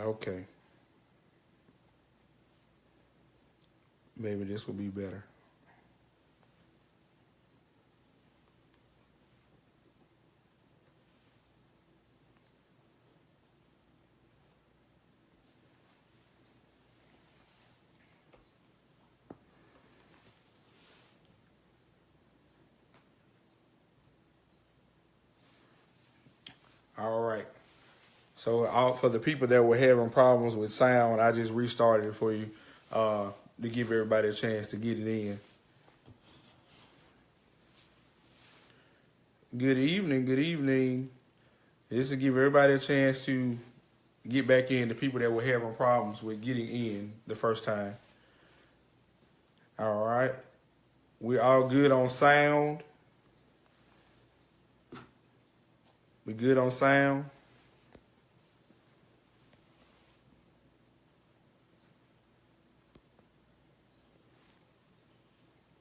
Okay. Maybe this will be better. All right. So for the people that were having problems with sound, I just restarted it for you to give everybody a chance to get it in. Good evening. Good evening. This will give everybody a chance to get back in, the people that were having problems with getting in the first time. All right. We're all good on sound. We good on sound.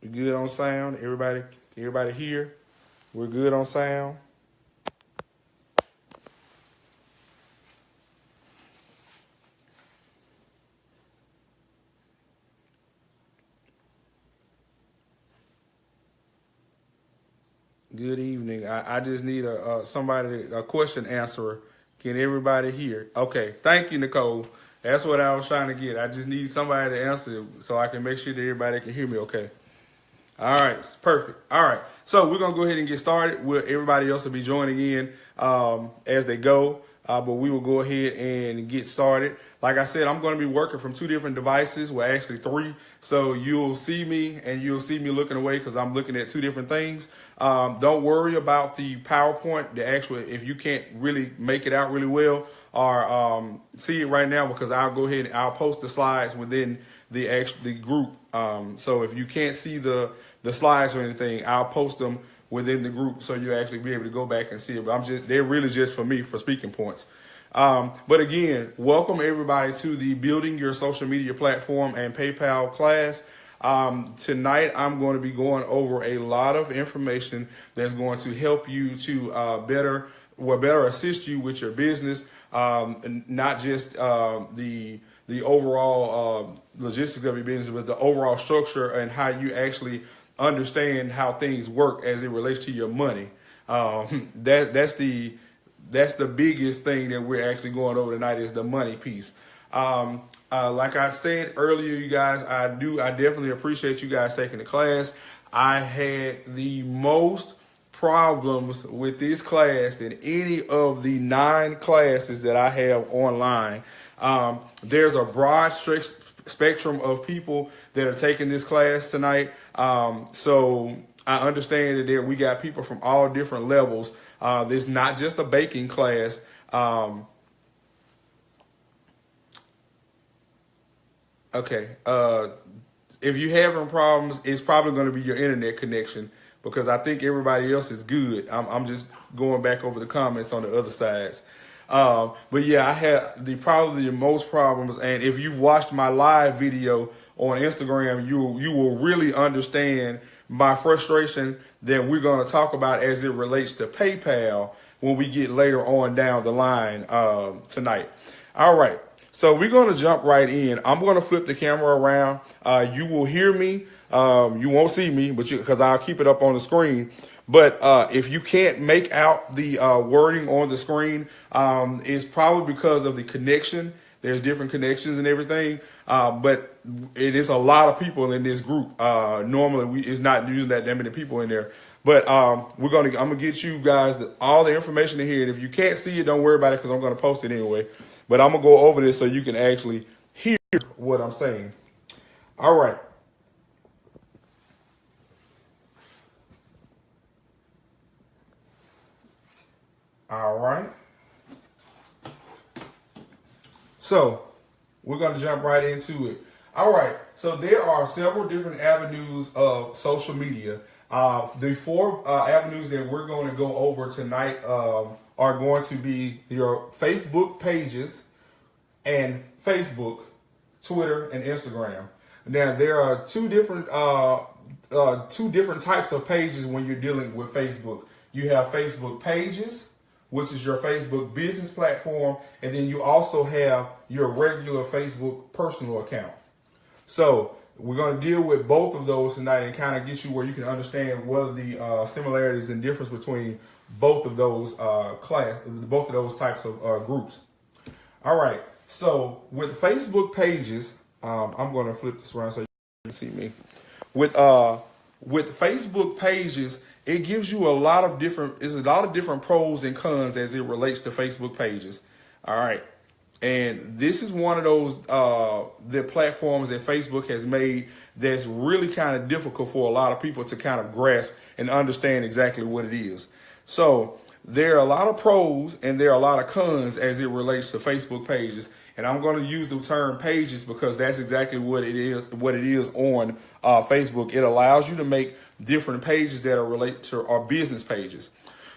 We good on sound. Everybody here. We're good on sound. Good evening. I just need a question answerer. Can everybody hear? Okay. Thank you, Nicole. That's what I was trying to get. I just need somebody to answer so I can make sure that everybody can hear me okay. All right. It's perfect. All right. So we're going to go ahead and get started. Everybody else will be joining in as they go. But we will go ahead and get started. Like I said, I'm going to be working from 2 different devices. Well, actually 3. So you'll see me and you'll see me looking away because I'm looking at 2 different things. Don't worry about the PowerPoint, the actual, if you can't really make it out really well or see it right now, because I'll go ahead and I'll post the slides within the group. So if you can't see the slides or anything, I'll post them within the group so you actually be able to go back and see it. But they're really just for me for speaking points. But again, welcome everybody to the Building Your Social Media Platform and PayPal class. Tonight, I'm going to be going over a lot of information that's going to help you to better assist you with your business, not just the overall logistics of your business, but the overall structure and how you actually understand how things work as it relates to your money. That's the biggest thing that we're actually going over tonight is the money piece. Like I said earlier, you guys, I definitely appreciate you guys taking the class. I had the most problems with this class than any of the 9 classes that I have online. There's a broad spectrum of people that are taking this class tonight. So I understand that we got people from all different levels. This is not just a baking class. Okay. If you're having problems, it's probably going to be your internet connection because I think everybody else is good. I'm just going back over the comments on the other sides. But yeah, I had probably the most problems. And if you've watched my live video on Instagram, you will really understand my frustration that we're going to talk about as it relates to PayPal when we get later on down the line tonight. All right. So we're going to jump right in. I'm going to flip the camera around. You will hear me. You won't see me, because I'll keep it up on the screen. But if you can't make out the wording on the screen, it's probably because of the connection. There's different connections and everything. But it is a lot of people in this group. Normally, it's not using that many people in there. But I'm gonna get you guys all the information in here. And if you can't see it, don't worry about it because I'm gonna post it anyway. But I'm gonna go over this so you can actually hear what I'm saying. All right. All right. So we're going to jump right into it. All right. So there are several different avenues of social media. The 4 avenues that we're going to go over tonight are going to be your Facebook pages and Facebook, Twitter, and Instagram. Now there are two different types of pages when you're dealing with Facebook. You have Facebook pages which is your Facebook business platform, and then you also have your regular Facebook personal account. So we're going to deal with both of those tonight and kind of get you where you can understand what are the similarities and difference between both of those both of those types of groups. All right. So with Facebook pages, I'm going to flip this around so you can see me. With Facebook pages, it gives you a lot of different pros and cons as it relates to Facebook pages. All right. And this is one of those the platforms that Facebook has made that's really kind of difficult for a lot of people to kind of grasp and understand exactly what it is. So there are a lot of pros and there are a lot of cons as it relates to Facebook pages. And I'm going to use the term pages because that's exactly what it is on Facebook. It allows you to make different pages that are related to our business pages.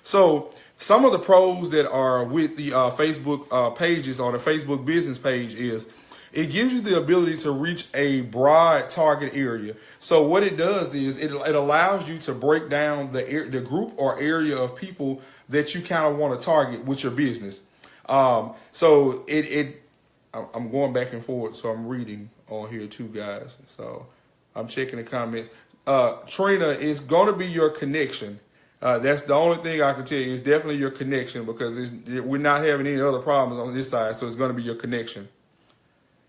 So some of the pros that are with the Facebook pages or the Facebook business page is it gives you the ability to reach a broad target area. So what it does is it allows you to break down the group or area of people that you kind of want to target with your business. I'm going back and forth, so I'm reading on here too, guys. So I'm checking the comments. Trina, is going to be your connection. That's the only thing I can tell you. It's definitely your connection because we're not having any other problems on this side, so it's going to be your connection.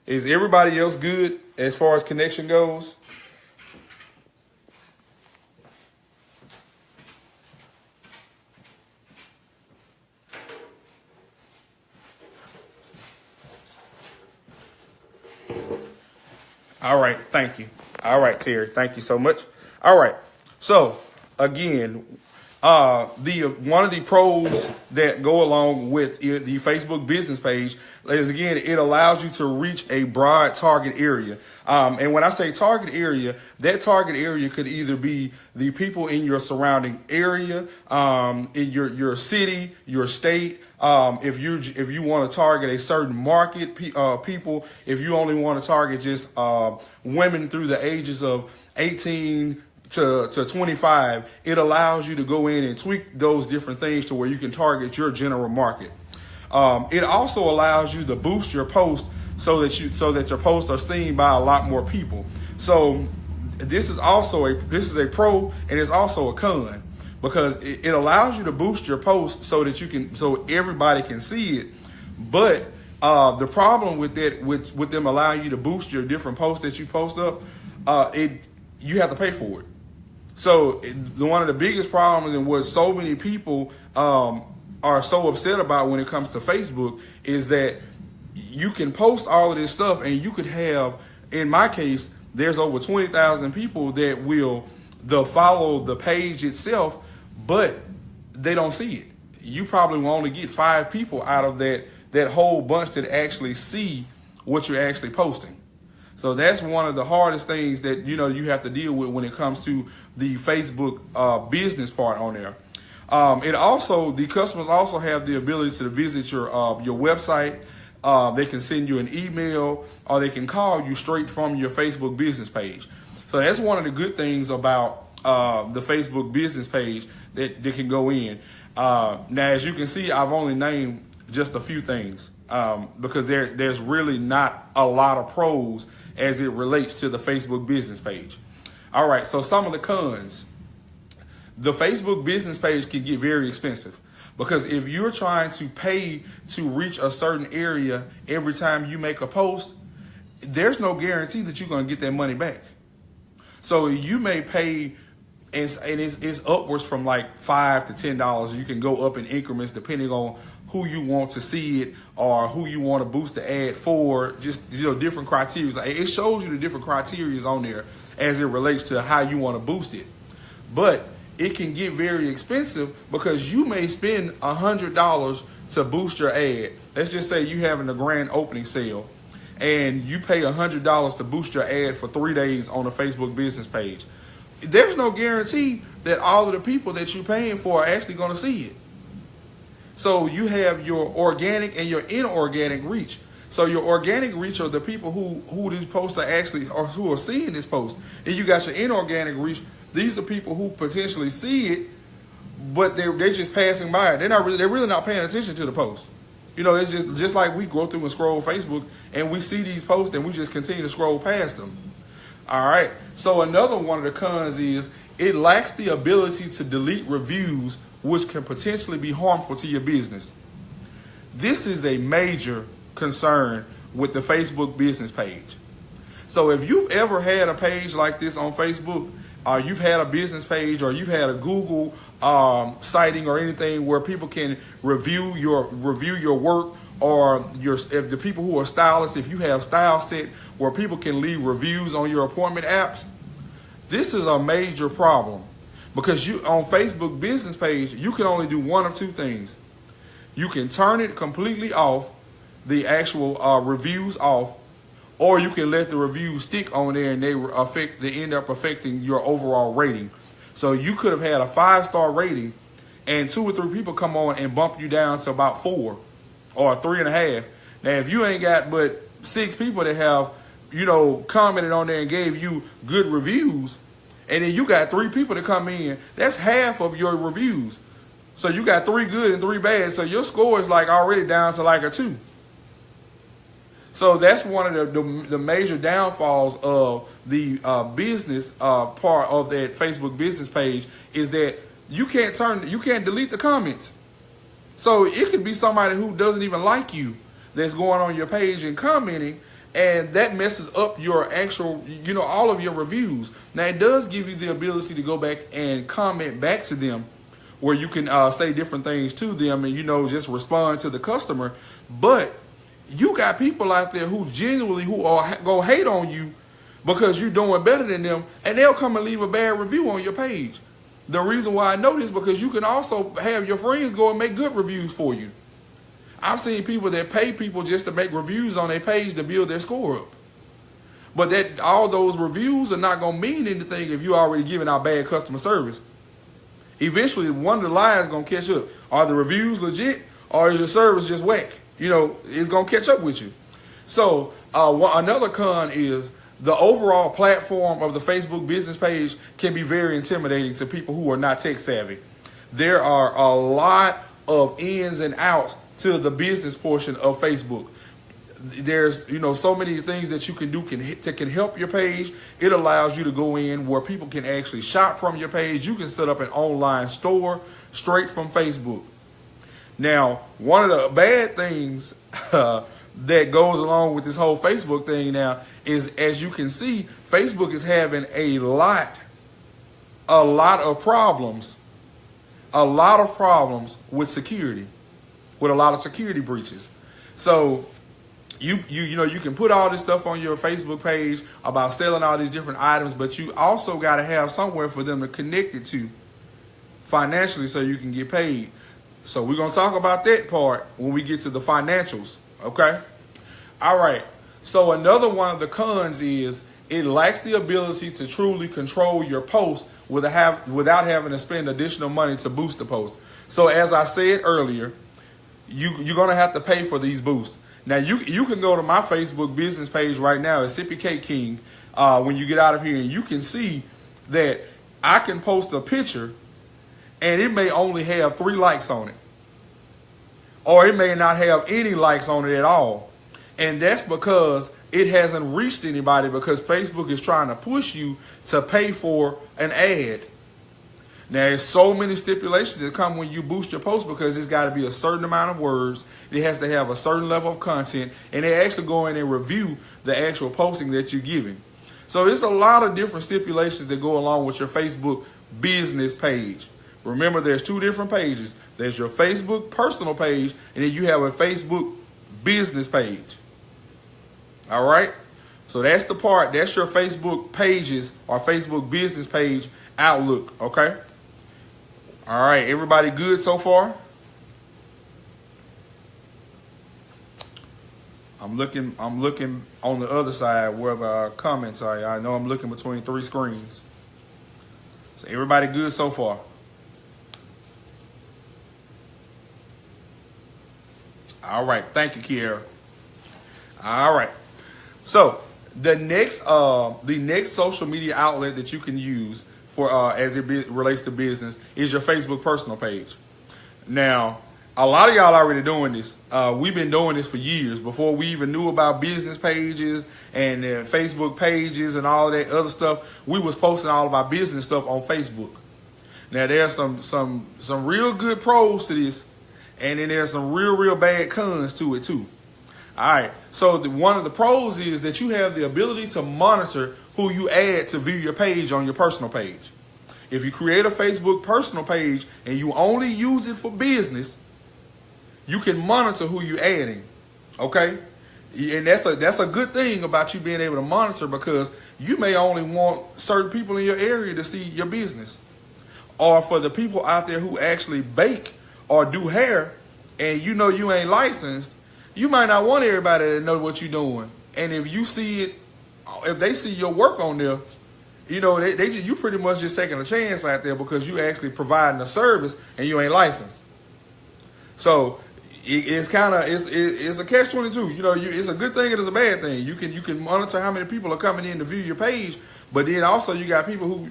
Is everybody else good as far as connection goes? All right, thank you. All right, Terry, thank you so much. All right, so again, one of the pros that go along with the Facebook business page is, again, it allows you to reach a broad target area. And when I say target area, that target area could either be the people in your surrounding area, in your city, your state. If you want to target a certain market, people, if you only want to target just women through the ages of 18 to 25, it allows you to go in and tweak those different things to where you can target your general market. It also allows you to boost your post so that your posts are seen by a lot more people. So this is a pro and it's also a con because it allows you to boost your post so everybody can see it. But the problem with that, with them allowing you to boost your different posts that you post up, you have to pay for it. So one of the biggest problems and what so many people are so upset about when it comes to Facebook is that you can post all of this stuff and you could have, in my case, there's over 20,000 people that they'll follow the page itself, but they don't see it. You probably will only get 5 people out of that whole bunch that actually see what you're actually posting. So that's one of the hardest things that you have to deal with when it comes to the Facebook business part on there. The customers also have the ability to visit your website. They can send you an email or they can call you straight from your Facebook business page. So that's one of the good things about the Facebook business page that they can go in. Now, as you can see, I've only named just a few things because there's really not a lot of pros as it relates to the Facebook business page. All right, so some of the cons. The Facebook business page can get very expensive because if you're trying to pay to reach a certain area every time you make a post, there's no guarantee that you're going to get that money back. So you may pay, and it's upwards from like $5 to $10. You can go up in increments depending on who you want to see it or who you want to boost the ad for, just different criteria. It shows you the different criteria on there as it relates to how you want to boost it. But it can get very expensive because you may spend $100 to boost your ad. Let's just say you having a grand opening sale and you pay $100 to boost your ad for 3 days on a Facebook business page. There's no guarantee that all of the people that you're paying for are actually going to see it. So you have your organic and your inorganic reach. So your organic reach are the people who these posts are actually, or who are seeing this post. And you got your inorganic reach. These are people who potentially see it, but they're just passing by it. They're really not paying attention to the post. It's just like we go through and scroll Facebook and we see these posts and we just continue to scroll past them. All right. So another one of the cons is it lacks the ability to delete reviews, which can potentially be harmful to your business. This is a major concern with the Facebook business page. So if you've ever had a page like this on Facebook, or you've had a business page, or you've had a Google sighting or anything where people can review your work, or if the people who are stylists, if you have Style Set where people can leave reviews on your appointment apps, this is a major problem, because you on Facebook business page, you can only do one of two things. You can turn it completely off, the actual reviews off, or you can let the reviews stick on there and they end up affecting your overall rating. So you could have had a 5-star rating and 2 or 3 people come on and bump you down to about 4 or 3.5. Now, if you ain't got but 6 people that have, commented on there and gave you good reviews, and then you got 3 people to come in, that's half of your reviews. So you got 3 good and 3 bad. So your score is like already down to like a 2. So that's one of the major downfalls of the business part of that Facebook business page, is that you can't delete the comments. So it could be somebody who doesn't even like you that's going on your page and commenting, and that messes up your actual, all of your reviews. Now, it does give you the ability to go back and comment back to them, where you can say different things to them and, just respond to the customer. But you got people out there who genuinely go hate on you because you're doing better than them, and they'll come and leave a bad review on your page. The reason why I know this, because you can also have your friends go and make good reviews for you. I've seen people that pay people just to make reviews on their page to build their score up. But that all those reviews are not going to mean anything if you're already giving out bad customer service. Eventually, one of the lies is going to catch up. Are the reviews legit, or is your service just whack? It's going to catch up with you. So another con is the overall platform of the Facebook business page can be very intimidating to people who are not tech savvy. There are a lot of ins and outs to the business portion of Facebook. There's, so many things that you can do can help your page. It allows you to go in where people can actually shop from your page. You can set up an online store straight from Facebook. Now, one of the bad things that goes along with this whole Facebook thing now is, as you can see, Facebook is having a lot of problems with security, with a lot of security breaches. So you can put all this stuff on your Facebook page about selling all these different items, but you also got to have somewhere for them to connect it to financially so you can get paid. So we're going to talk about that part when we get to the financials, okay? All right. So another one of the cons is it lacks the ability to truly control your post without having to spend additional money to boost the post. So as I said earlier, you're going to have to pay for these boosts. Now, you can go to my Facebook business page right now at Sippy Cake King when you get out of here, and you can see that I can post a picture and it may only have 3 likes on it. Or it may not have any likes on it at all. And that's because it hasn't reached anybody, because Facebook is trying to push you to pay for an ad. Now, there's so many stipulations that come when you boost your post, because it's got to be a certain amount of words. It has to have a certain level of content. And they actually go in and review the actual posting that you're giving. So there's a lot of different stipulations that go along with your Facebook business page. Remember, there's 2 different pages. There's your Facebook personal page, and then you have a Facebook business page. All right? So that's the part. That's your Facebook pages or Facebook business page outlook, okay? All right, everybody good so far? I'm looking on the other side where the comments are. I know I'm looking between 3 screens. So everybody good so far? All right, thank you, Kiara. All right, so the next social media outlet that you can use for as it relates to business is your Facebook personal page. Now, a lot of y'all already doing this. We've been doing this for years before we even knew about business pages and Facebook pages and all that other stuff. We was posting all of our business stuff on Facebook. Now, there's some real good pros to this, and then there's some real bad cons to it too. All right. So one of the pros is that you have the ability to monitor who you add to view your page on your personal page. If you create a Facebook personal page and you only use it for business, you can monitor who you're adding, okay? And that's a good thing about you being able to monitor, because you may only want certain people in your area to see your business. Or for the people out there who actually bake or do hair and you know you ain't licensed, you might not want everybody to know what you're doing. And if you see it, if they see your work on there, you know, you pretty much just taking a chance out there because you actually providing a service and you ain't licensed. So it's kind of it's a catch-22. You know, it's a good thing and it's a bad thing. You can monitor how many people are coming in to view your page, but then also you got people who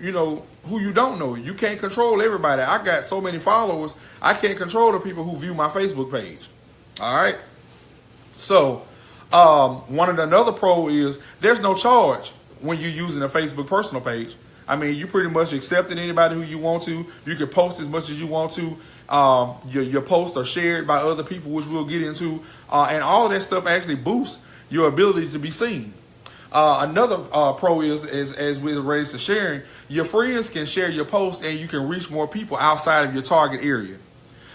you don't know. You can't control everybody. I got so many followers, I can't control the people who view my Facebook page. All right. So another pro is there's no charge when you're using a Facebook personal page. I mean, you pretty much accepting anybody who you want to. You can post as much as you want to. Your posts are shared by other people, which we'll get into. And all of that stuff actually boosts your ability to be seen. Another pro is as with relates to sharing, your friends can share your post and you can reach more people outside of your target area.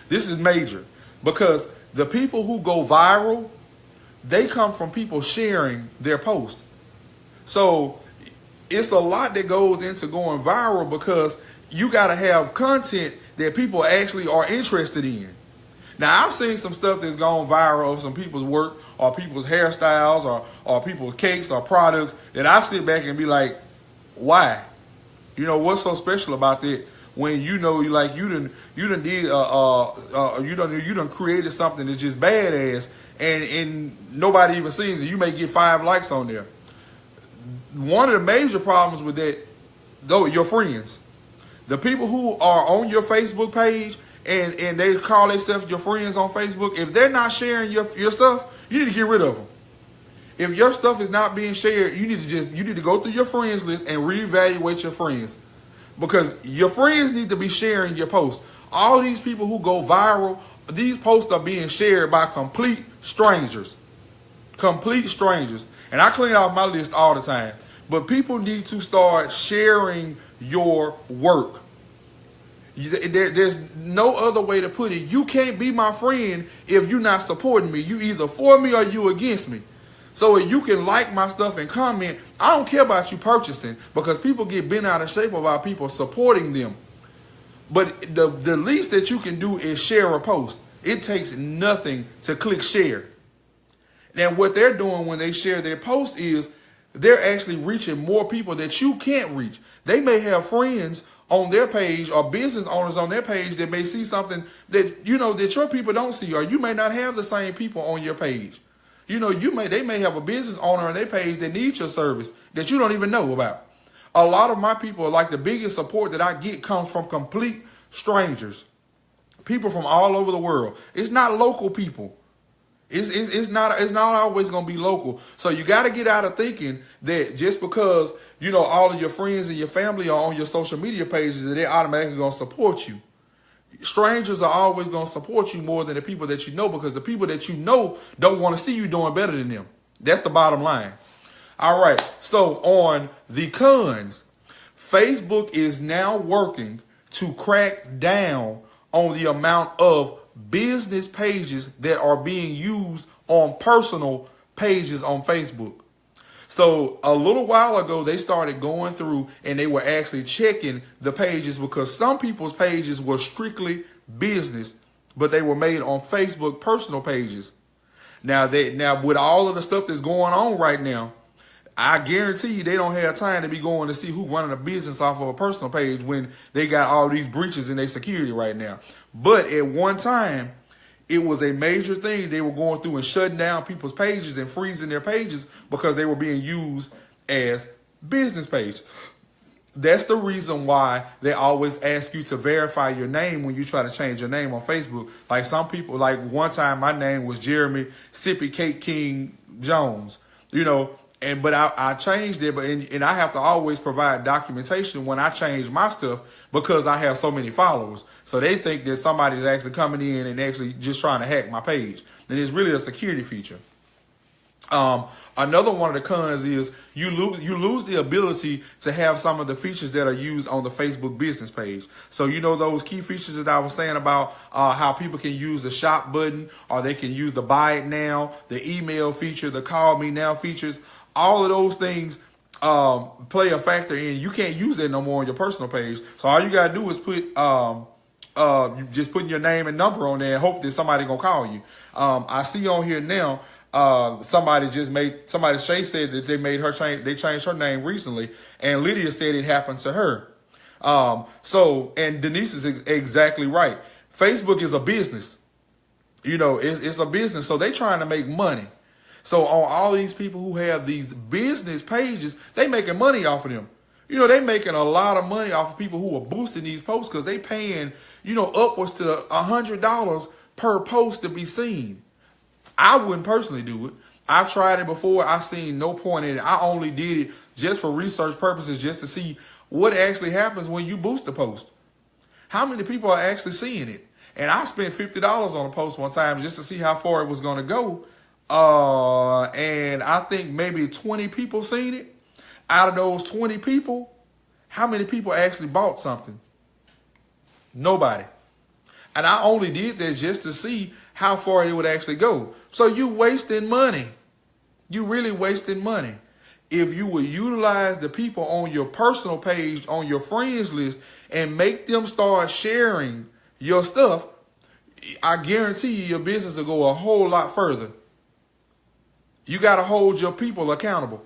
This is major because the people who go viral, they come from people sharing their post. So it's a lot that goes into going viral because you got to have content that people actually are interested in. Now, I've seen some stuff that's gone viral of some people's work or people's hairstyles or people's cakes or products that I sit back and be like, why? You know, what's so special about that when you know, like you done created something that's just badass and nobody even sees it. You may get 5 likes on there. One of the major problems with that, though, your friends, the people who are on your Facebook page and they call themselves your friends on Facebook, if they're not sharing your stuff, you need to get rid of them. If your stuff is not being shared, you need to go through your friends list and reevaluate your friends, because your friends need to be sharing your posts. All these people who go viral, these posts are being shared by complete strangers. Complete strangers. And I clean off my list all the time. But people need to start sharing your work. There's no other way to put it. You can't be my friend if you're not supporting me. You either for me or you against me. So if you can like my stuff and comment, I don't care about you purchasing, because people get bent out of shape about people supporting them. But the least that you can do is share a post. It takes nothing to click share. And what they're doing when they share their post is they're actually reaching more people that you can't reach. They may have friends on their page or business owners on their page that may see something that, you know, that your people don't see, or you may not have the same people on your page. You know, they may have a business owner on their page that needs your service that you don't even know about. A lot of my people, like the biggest support that I get comes from complete strangers. People from all over the world. It's not local people. It's not always going to be local. So you got to get out of thinking that just because, you know, all of your friends and your family are on your social media pages that they're automatically going to support you. Strangers are always going to support you more than the people that you know, because the people that you know don't want to see you doing better than them. That's the bottom line. All right. So on the cons, Facebook is now working to crack down on the amount of business pages that are being used on personal pages on Facebook. So a little while ago, they started going through and they were actually checking the pages, because some people's pages were strictly business, but they were made on Facebook personal pages. Now with all of the stuff that's going on right now, I guarantee you they don't have time to be going to see who running a business off of a personal page when they got all these breaches in their security right now. But at one time, it was a major thing. They were going through and shutting down people's pages and freezing their pages because they were being used as business pages. That's the reason why they always ask you to verify your name when you try to change your name on Facebook. Like some people, like one time my name was Jeremy Sippy Cake King Jones, but I changed it, and I have to always provide documentation when I change my stuff because I have so many followers. So they think that somebody's actually coming in and actually just trying to hack my page. And it's really a security feature. Another one of the cons is you lose the ability to have some of the features that are used on the Facebook business page. So those key features that I was saying about how people can use the shop button, or they can use the buy it now, the email feature, the call me now features. All of those things play a factor in. You can't use that no more on your personal page. So all you gotta do is put just putting your name and number on there and hope that somebody gonna call you. I see on here now. Somebody Shay said that they changed her name recently, and Lydia said it happened to her. And Denise is exactly right. Facebook is a business. It's a business, so they trying to make money. So on all these people who have these business pages, they making money off of them. They making a lot of money off of people who are boosting these posts because they paying, upwards to $100 per post to be seen. I wouldn't personally do it. I've tried it before. I've seen no point in it. I only did it just for research purposes, just to see what actually happens when you boost a post. How many people are actually seeing it? And I spent $50 on a post one time just to see how far it was going to go. And I think maybe 20 people seen it. Out of those 20 people, how many people actually bought something? Nobody. And I only did that just to see how far it would actually go. So you wasting money. You really wasting money. If you would utilize the people on your personal page, on your friends list, and make them start sharing your stuff, I guarantee you your business will go a whole lot further. You got to hold your people accountable.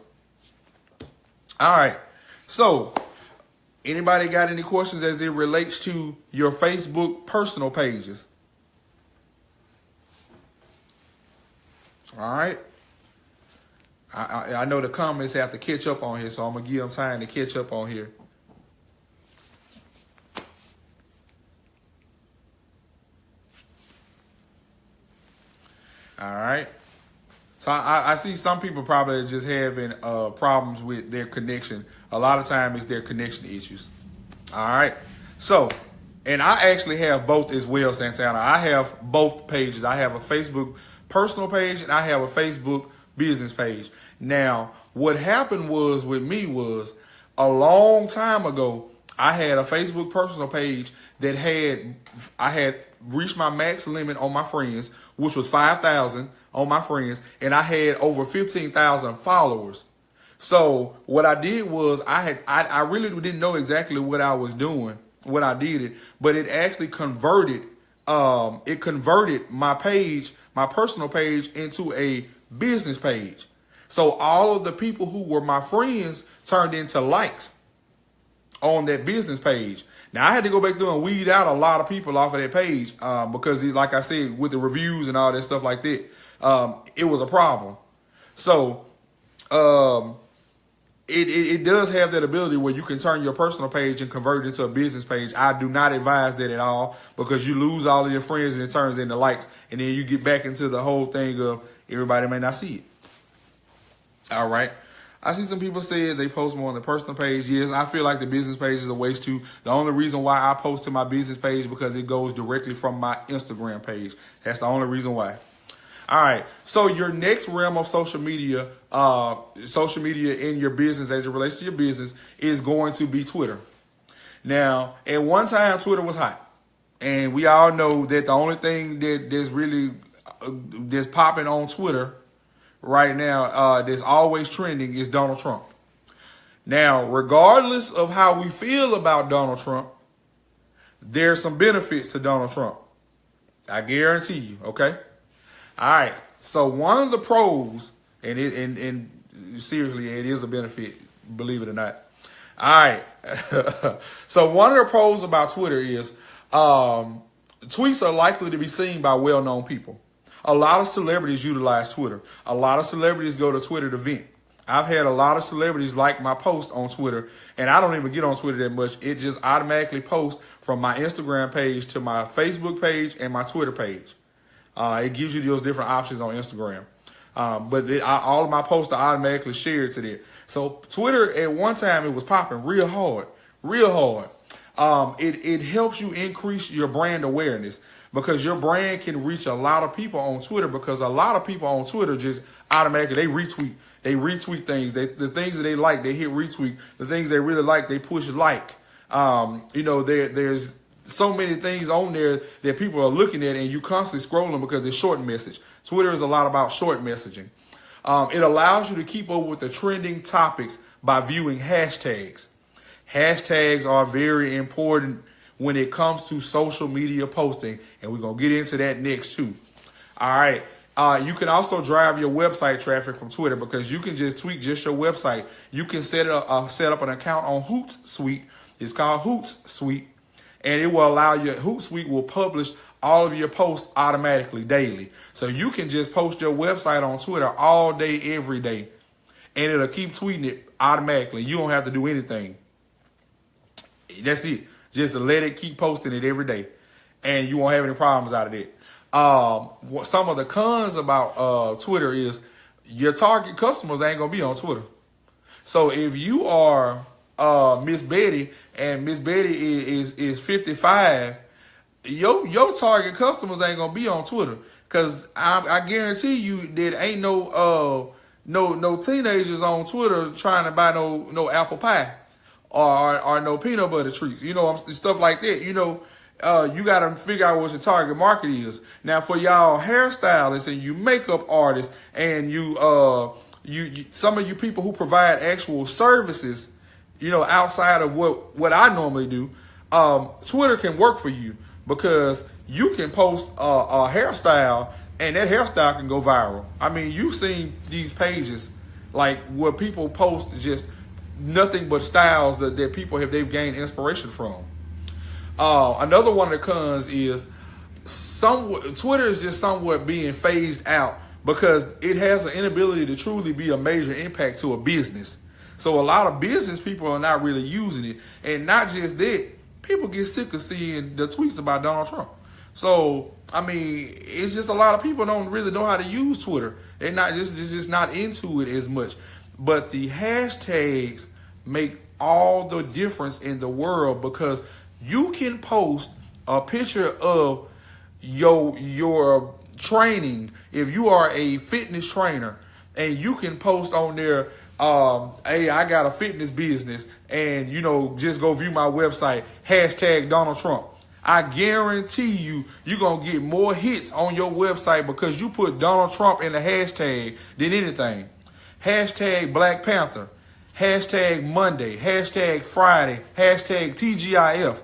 All right. So anybody got any questions as it relates to your Facebook personal pages? All right. I know the comments have to catch up on here, so I'm going to give them time to catch up on here. All right. So I see some people probably just having problems with their connection. A lot of time it's their connection issues. All right. So, and I actually have both as well, Santana. I have both pages. I have a Facebook personal page and I have a Facebook business page. Now, what happened was with me was a long time ago, I had a Facebook personal page that I had reached my max limit on my friends, which was 5,000 on my friends, and I had over 15,000 followers. So what I did was I really didn't know exactly what I was doing when I did it, but it actually converted my page, my personal page, into a business page. So all of the people who were my friends turned into likes on that business page. Now, I had to go back through and weed out a lot of people off of that page because, like I said, with the reviews and all that stuff like that, it was a problem. So it does have that ability where you can turn your personal page and convert it into a business page. I do not advise that at all because you lose all of your friends and it turns into likes. And then you get back into the whole thing of everybody may not see it. All right. I see some people say they post more on the personal page. Yes, I feel like the business page is a waste too. The only reason why I post to my business page because it goes directly from my Instagram page. That's the only reason why. All right. So your next realm of social media in your business as it relates to your business is going to be Twitter. Now, at one time, Twitter was hot. And we all know that the only thing that's popping on Twitter right now, that's always trending is Donald Trump. Now, regardless of how we feel about Donald Trump, there's some benefits to Donald Trump. I guarantee you, okay? All right. So one of the pros, and seriously, it is a benefit, believe it or not. All right. So one of the pros about Twitter is tweets are likely to be seen by well-known people. A lot of celebrities utilize Twitter. A lot of celebrities go to Twitter to vent. I've had a lot of celebrities like my post on Twitter, and I don't even get on Twitter that much. It just automatically posts from my Instagram page to my Facebook page and my Twitter page. It gives you those different options on Instagram. All of my posts are automatically shared to there. So Twitter, at one time, it was popping real hard. It helps you increase your brand awareness because your brand can reach a lot of people on Twitter, because a lot of people on Twitter just automatically, they retweet things. The things that they like, they hit retweet. The things they really like, they push like. There's so many things on there that people are looking at, and you constantly scrolling because it's short message. Twitter is a lot about short messaging. It allows you to keep up with the trending topics by viewing hashtags. Hashtags are very important when it comes to social media posting, and we're going to get into that next too. All right. You can also drive your website traffic from Twitter, because you can just tweak just your website. You can set up an account on Hootsuite. It's called Hootsuite, and it will allow you. Hootsuite will publish all of your posts automatically daily. So you can just post your website on Twitter all day, every day, and it'll keep tweeting it automatically. You don't have to do anything. That's it. Just to let it keep posting it every day, and you won't have any problems out of it. Some of the cons about Twitter is your target customers ain't gonna be on Twitter. So if you are Miss Betty, and Miss Betty is 55, your target customers ain't gonna be on Twitter, because I guarantee you that ain't no teenagers on Twitter trying to buy no apple pie or no peanut butter treats, stuff like that. You got to figure out what your target market is. Now, for y'all hairstylists and you makeup artists and you some of you people who provide actual services, outside of what I normally do, Twitter can work for you, because you can post a hairstyle and that hairstyle can go viral. I mean, you've seen these pages like where people post just nothing but styles that they've gained inspiration from. Another one of the cons is Twitter is just somewhat being phased out, because it has an inability to truly be a major impact to a business. So a lot of business people are not really using it. And not just that, people get sick of seeing the tweets about Donald Trump. So, I mean, it's just a lot of people don't really know how to use Twitter. They're just not into it as much. But the hashtags make all the difference in the world, because you can post a picture of your training if you are a fitness trainer, and you can post on there, hey, I got a fitness business, and just go view my website, hashtag Donald Trump. I guarantee you're going to get more hits on your website because you put Donald Trump in the hashtag than anything. Hashtag Black Panther, hashtag Monday, hashtag Friday, hashtag TGIF.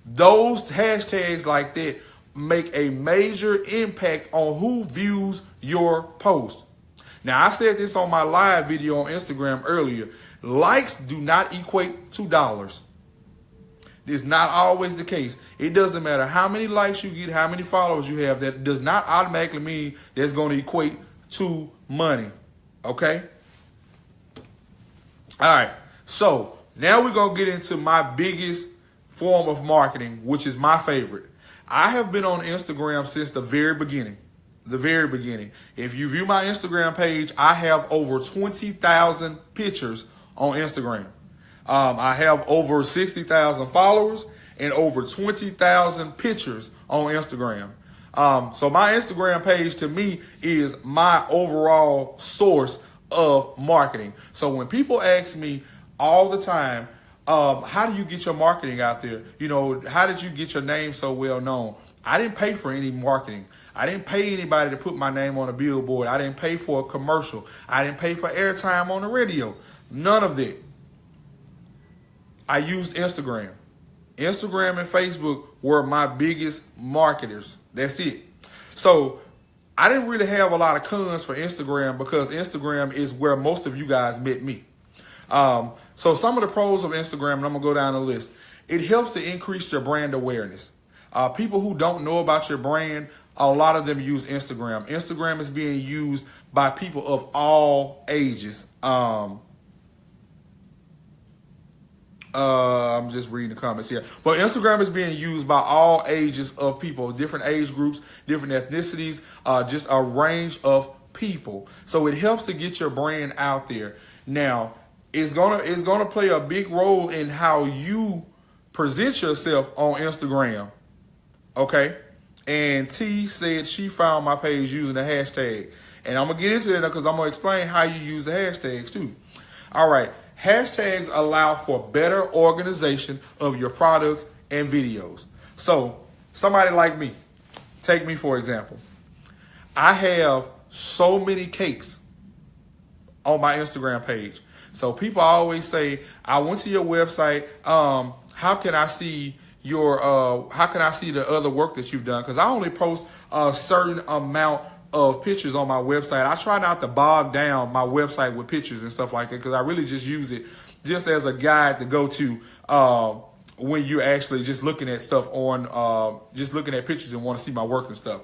Those hashtags like that make a major impact on who views your post. Now, I said this on my live video on Instagram earlier. Likes do not equate to dollars. It's not always the case. It doesn't matter how many likes you get, how many followers you have. That does not automatically mean that's going to equate to money. Okay? All right. So now we're going to get into my biggest form of marketing, which is my favorite. I have been on Instagram since the very beginning. If you view my Instagram page, I have over 20,000 pictures on Instagram. I have over 60,000 followers and over 20,000 pictures on Instagram. So my Instagram page to me is my overall source of marketing. So when people ask me all the time, how do you get your marketing out there? How did you get your name so well known? I didn't pay for any marketing. I didn't pay anybody to put my name on a billboard. I didn't pay for a commercial. I didn't pay for airtime on the radio. None of that. I used Instagram. Instagram and Facebook were my biggest marketers. That's it. So I didn't really have a lot of cons for Instagram, because Instagram is where most of you guys met me. So some of the pros of Instagram, and I'm going to go down the list. It helps to increase your brand awareness. People who don't know about your brand a lot of them use Instagram. Instagram is being used by people of all ages. I'm just reading the comments here. But Instagram is being used by all ages of people, different age groups, different ethnicities, just a range of people. So it helps to get your brand out there. Now, it's gonna play a big role in how you present yourself on Instagram. Okay? And T said she found my page using the hashtag. And I'm gonna get into that because I'm gonna explain how you use the hashtags too. All right. Hashtags allow for better organization of your products and videos. So somebody like me, take me for example. I have so many cakes on my Instagram page. So people always say, I went to your website. How can I see how can I see the other work that you've done? Because I only post a certain amount of pictures on my website. I try not to bog down my website with pictures and stuff like that because I really just use it just as a guide to go to when you're actually just looking at stuff on, just looking at pictures and want to see my work and stuff.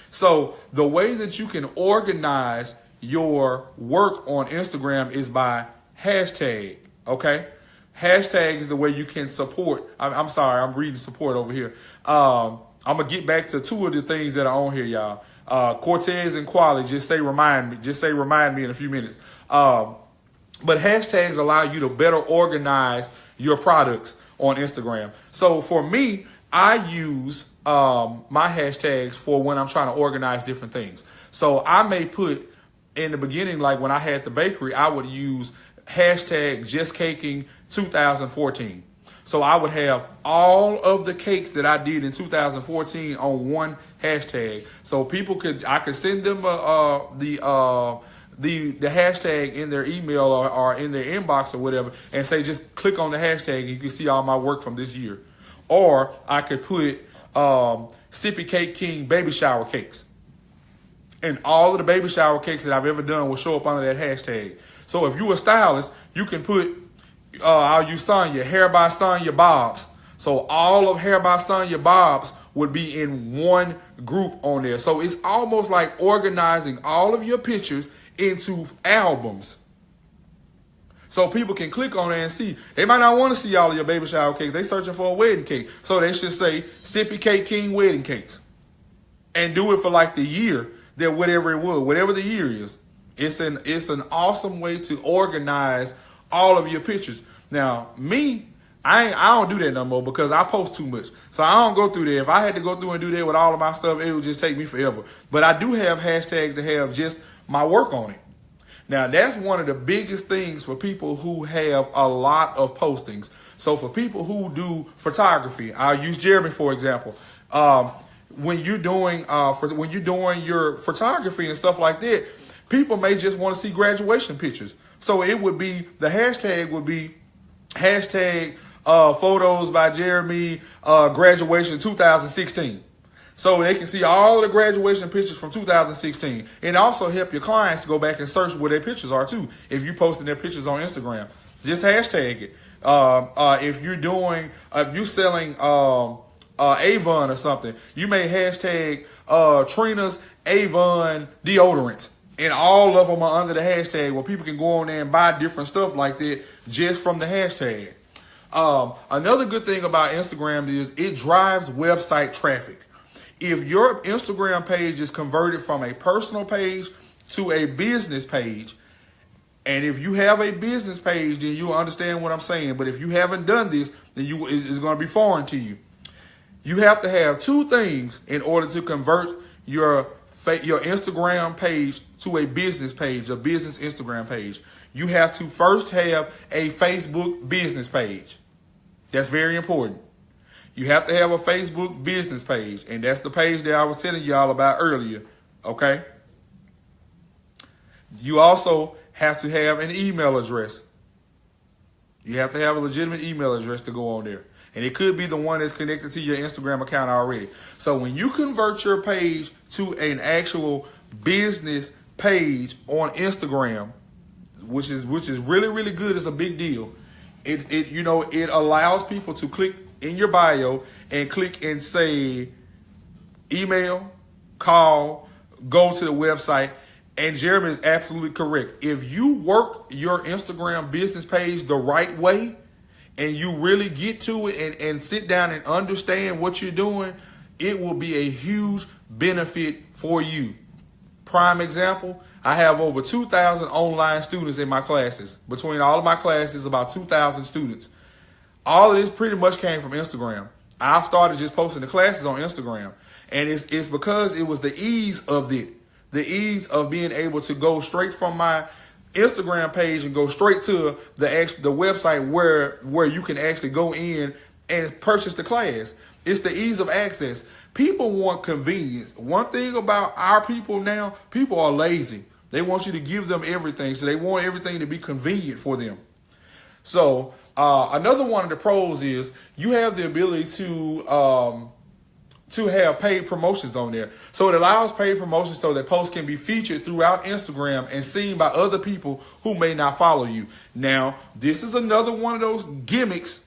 So the way that you can organize your work on Instagram is by hashtag, okay? Hashtag is the way you can support. I'm sorry, I'm reading support over here. I'm going to get back to two of the things that are on here, y'all. Cortez and Quali, just say remind me in a few minutes. But hashtags allow you to better organize your products on Instagram. So for me, I use my hashtags for when I'm trying to organize different things. So I may put in the beginning, like when I had the bakery, I would use hashtag JustCaking2014. So I would have all of the cakes that I did in 2014 on one hashtag. So I could send them the hashtag in their email or in their inbox or whatever and say, just click on the hashtag and you can see all my work from this year. Or I could put Sippy Cake King baby shower cakes. And all of the baby shower cakes that I've ever done will show up under that hashtag. So if you're a stylist, you can put, I'll use Sonya, Hair by Sonya Bobs. So all of Hair by Sonya Bobs would be in one group on there. So it's almost like organizing all of your pictures into albums. So people can click on it and see. They might not want to see all of your baby shower cakes. They searching for a wedding cake. So they should say Sippy Cake King wedding cakes. And do it for like the year, that whatever it was, whatever the year is. It's an awesome way to organize all of your pictures. Now, me, I don't do that no more because I post too much. So I don't go through there. If I had to go through and do that with all of my stuff, it would just take me forever. But I do have hashtags to have just my work on it. Now, that's one of the biggest things for people who have a lot of postings. So for people who do photography, I'll use Jeremy, for example. When you're doing your photography and stuff like that, people may just want to see graduation pictures. So it would be, the hashtag would be hashtag photos by Jeremy graduation 2016. So they can see all the graduation pictures from 2016. And also help your clients to go back and search where their pictures are too. If you're posting their pictures on Instagram, just hashtag it. If you're selling Avon or something, you may hashtag Trina's Avon deodorants. And all of them are under the hashtag where people can go on there and buy different stuff like that just from the hashtag. Another good thing about Instagram is it drives website traffic. If your Instagram page is converted from a personal page to a business page, and if you have a business page, then you'll understand what I'm saying. But if you haven't done this, then it's going to be foreign to you. You have to have two things in order to convert your Instagram page to a business page, a business Instagram page. You have to first have a Facebook business page. That's very important. You have to have a Facebook business page, and that's the page that I was telling y'all about earlier, okay? You also have to have an email address. You have to have a legitimate email address to go on there. And it could be the one that's connected to your Instagram account already. So when you convert your page to an actual business page on Instagram, which is really, really good, it's a big deal. It allows people to click in your bio and click and say email, call, go to the website. And Jeremy is absolutely correct. If you work your Instagram business page the right way and you really get to it and sit down and understand what you're doing, it will be a huge benefit for you. Prime example, I have over 2,000 online students in my classes. Between all of my classes, about 2,000 students. All of this pretty much came from Instagram. I started just posting the classes on Instagram. And it's because it was the ease of it. The ease of being able to go straight from my Instagram page and go straight to the website where you can actually go in and purchase the class. It's the ease of access. People want convenience. One thing about our people now, people are lazy. They want you to give them everything. So they want everything to be convenient for them. So another one of the pros is you have the ability to have paid promotions on there. So it allows paid promotions so that posts can be featured throughout Instagram and seen by other people who may not follow you. Now, this is another one of those gimmicks.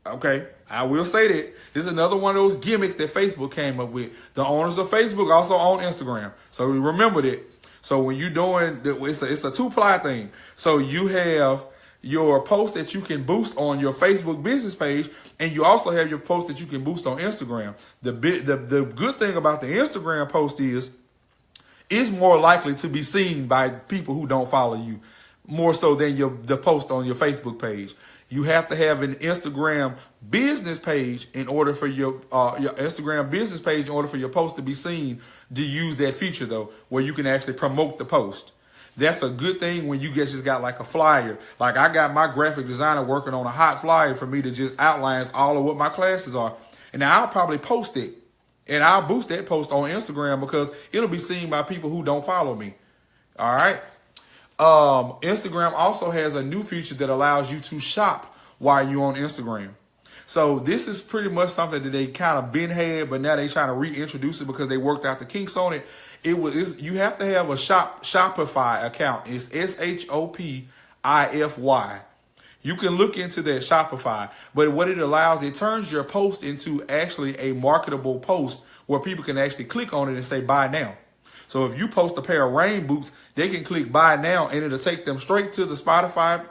Okay, I will say that. This is another one of those gimmicks that Facebook came up with. The owners of Facebook also own Instagram. So remember that. So when you're doing, it's a two-ply thing. So you have your post that you can boost on your Facebook business page, and you also have your post that you can boost on Instagram. The good thing about the Instagram post is it's more likely to be seen by people who don't follow you, more so than the post on your Facebook page. You have to have an Instagram business page in order for your Instagram business page in order for your post to be seen, to use that feature though, where you can actually promote the post. That's a good thing when you just got like a flyer. Like I got my graphic designer working on a hot flyer for me to just outline all of what my classes are. And now I'll probably post it. And I'll boost that post on Instagram because it'll be seen by people who don't follow me. All right. Instagram also has a new feature that allows you to shop while you're on Instagram. So this is pretty much something that they kind of been had, but now they trying to reintroduce it because they worked out the kinks on it. You have to have a Shopify account. It's SHOPIFY. You can look into that Shopify, but what it allows, it turns your post into actually a marketable post where people can actually click on it and say buy now. So if you post a pair of rain boots, they can click buy now and it'll take them straight to the Spotify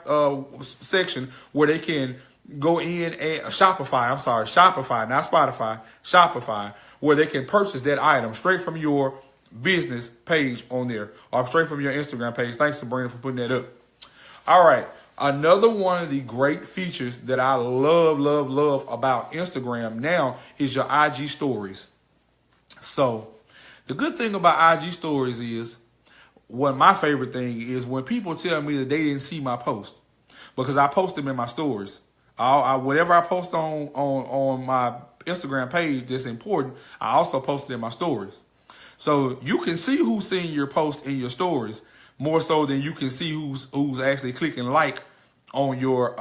section where they can go in and Shopify, not Spotify, Shopify, where they can purchase that item straight from your business page on there or straight from your Instagram page. Thanks to Brandon for putting that up. All right. Another one of the great features that I love about Instagram now is your IG stories. So the good thing about IG stories is, my favorite thing is when people tell me that they didn't see my post, because I post them in my stories. Whatever I post on my Instagram page that's important, I also post it in my stories. So you can see who's seeing your post in your stories more so than you can see who's actually clicking like on your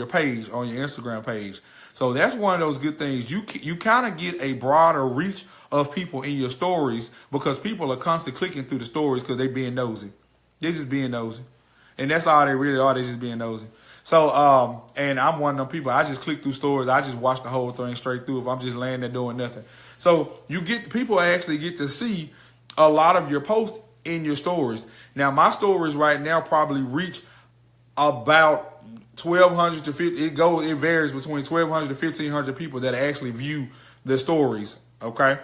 page, on your Instagram page. So that's one of those good things. You kind of get a broader reach of people in your stories because people are constantly clicking through the stories because they're being nosy. They're just being nosy. And that's all they really are. They're just being nosy. So, and I'm one of them people, I just click through stories. I just watch the whole thing straight through if I'm just laying there doing nothing. So people actually get to see a lot of your posts in your stories. Now, my stories right now probably reach about 1,200 to 50. It varies between 1,200 to 1,500 people that actually view the stories. Okay.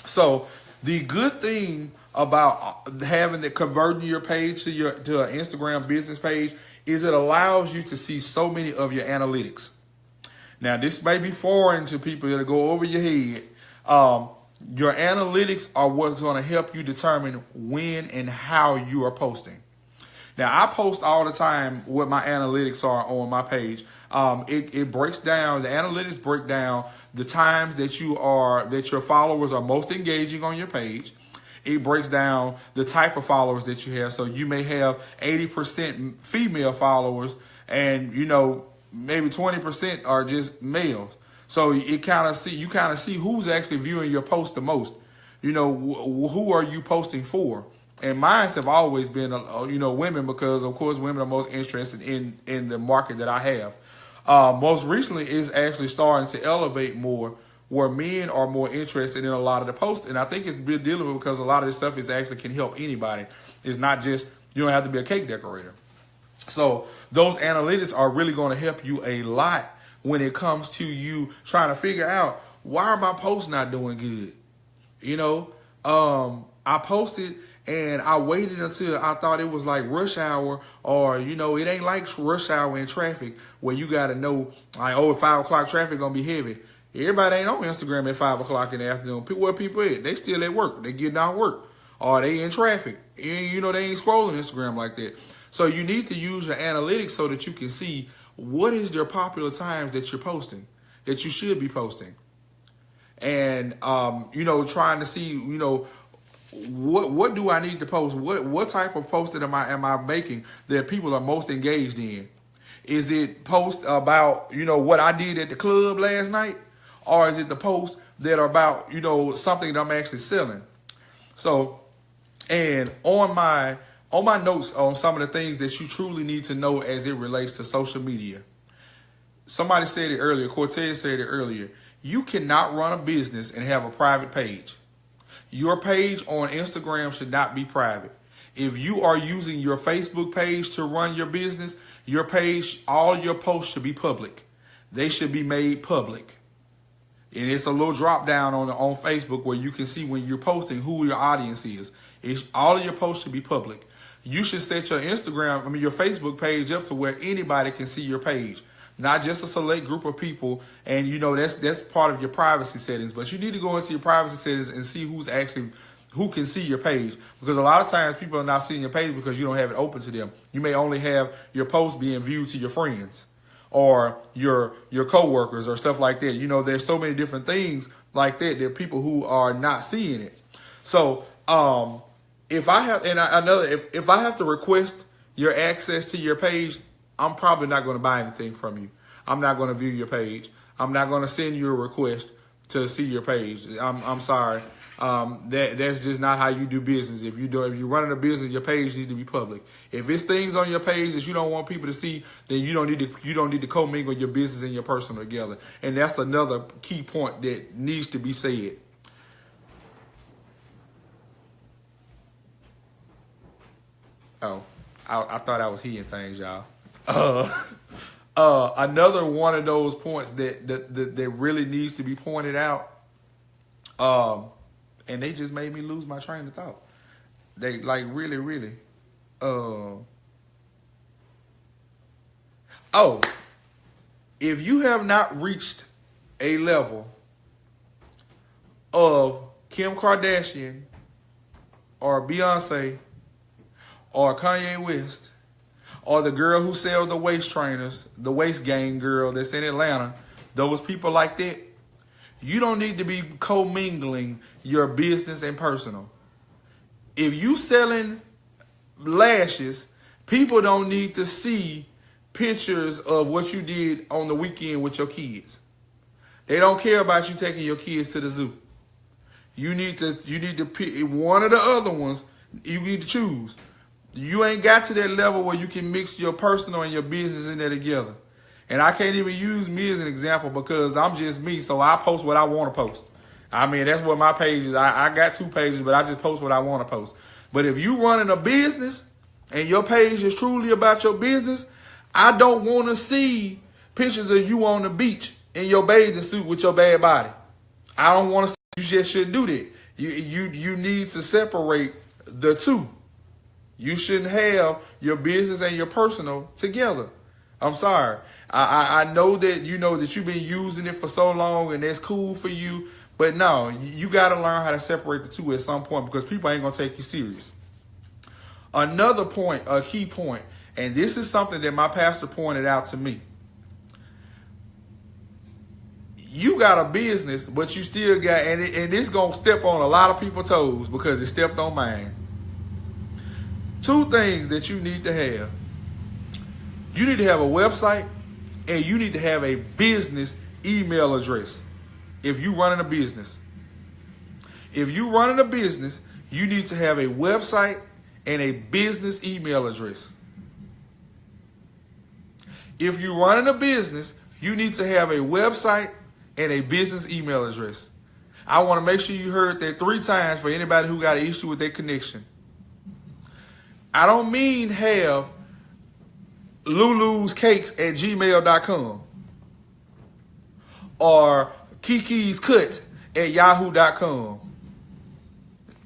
So the good thing about converting your page to an Instagram business page is it allows you to see so many of your analytics. Now, this may be foreign to people that'll go over your head. Your analytics are what's going to help you determine when and how you are posting. Now, I post all the time what my analytics are on my page. It breaks down, the analytics break down the times that your followers are most engaging on your page. It breaks down the type of followers that you have. So you may have 80% female followers and, maybe 20% are just males. So you kind of see who's actually viewing your post the most. Who are you posting for? And mine have always been, women, because of course women are most interested in the market that I have. Most recently is actually starting to elevate more where men are more interested in a lot of the posts. And I think it's been dealing with because a lot of this stuff is actually can help anybody. It's not just, you don't have to be a cake decorator. So those analytics are really going to help you a lot when it comes to you trying to figure out, why are my posts not doing good? You know, I posted and I waited until I thought it was like rush hour, or, you know, it ain't like rush hour in traffic where you got to know, like, oh, at 5 o'clock traffic going to be heavy. Everybody ain't on Instagram at 5 o'clock in the afternoon. Where people at? They still at work. They getting out of work. Or they in traffic. You know, they ain't scrolling Instagram like that. So you need to use your analytics so that you can see what is your popular times that you're posting, that you should be posting. And, you know, trying to see, you know, what do I need to post? What type of posting am I making that people are most engaged in? Is it post about, you know, what I did at the club last night? Or is it the posts that are about, you know, something that I'm actually selling? So, and on my notes on some of the things that you truly need to know as it relates to social media. Somebody said it earlier, Cortez said it earlier. You cannot run a business and have a private page. Your page on Instagram should not be private. If you are using your Facebook page to run your business, your page, all your posts should be public. They should be made public. And it's a little drop down on Facebook where you can see when you're posting who your audience is. All of your posts should be public. You should set your your Facebook page up to where anybody can see your page, not just a select group of people. And you know that's part of your privacy settings. But you need to go into your privacy settings and see who can see your page, because a lot of times people are not seeing your page because you don't have it open to them. You may only have your posts being viewed to your friends or your coworkers or stuff like that. You know, there's so many different things like that. There are people who are not seeing it. So if I have if I have to request your access to your page, I'm probably not going to buy anything from you. I'm not going to view your page. I'm not going to send you a request to see your page. I'm sorry. That's just not how you do business. If you're running a business, your page needs to be public. If it's things on your page that you don't want people to see, then you don't need to commingle your business and your personal together. And that's another key point that needs to be said. Oh, I thought I was hearing things, y'all. Another one of those points that really needs to be pointed out. And they just made me lose my train of thought. They really. If you have not reached a level of Kim Kardashian or Beyonce or Kanye West or the girl who sells the waist trainers, the waist gang girl that's in Atlanta, those people like that, you don't need to be commingling your business and personal. If you selling lashes, people don't need to see pictures of what you did on the weekend with your kids. They don't care about you taking your kids to the zoo. You need to pick one of the other ones. You need to choose. You ain't got to that level where you can mix your personal and your business in there together. And I can't even use me as an example because I'm just me, so I post what I want to post. I mean, that's what my page is. I got 2 pages, but I just post what I want to post. But if you running a business and your page is truly about your business, I don't want to see pictures of you on the beach in your bathing suit with your bad body. I don't want to see. You just shouldn't do that. You need to separate the two. You shouldn't have your business and your personal together. I'm sorry. I know that you know that you've been using it for so long and that's cool for you, but no, you got to learn how to separate the two at some point because people ain't going to take you serious. Another point, a key point, and this is something that my pastor pointed out to me. You got a business, but you still got, and it's going to step on a lot of people's toes because it stepped on mine. 2 things that you need to have. You need to have a website and you need to have a business email address if you're running a business. If you're running a business, you need to have a website and a business email address. If you're running a business, you need to have a website and a business email address. I want to make sure you heard that 3 times for anybody who got an issue with their connection. I don't mean have luluscakes@gmail.com or kikiscuts@yahoo.com.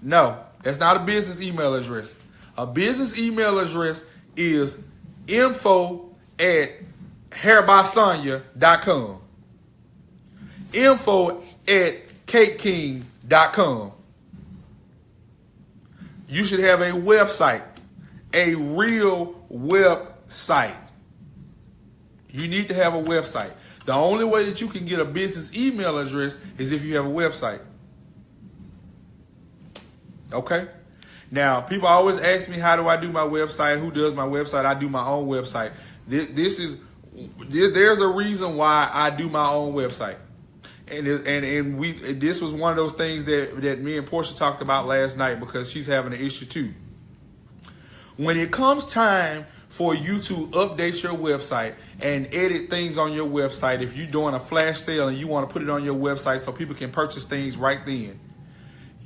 No, that's not a business email address. A business email address is info@hairbysonya.com. info@cakeking.com. You should have a website, a real website. You need to have a website. The only way that you can get a business email address is if you have a website. Okay? Now, people always ask me, how do I do my website? Who does my website? I do my own website. There's a reason why I do my own website. And this was one of those things that me and Portia talked about last night, because she's having an issue too. When it comes time for you to update your website and edit things on your website, if you're doing a flash sale and you want to put it on your website so people can purchase things right then,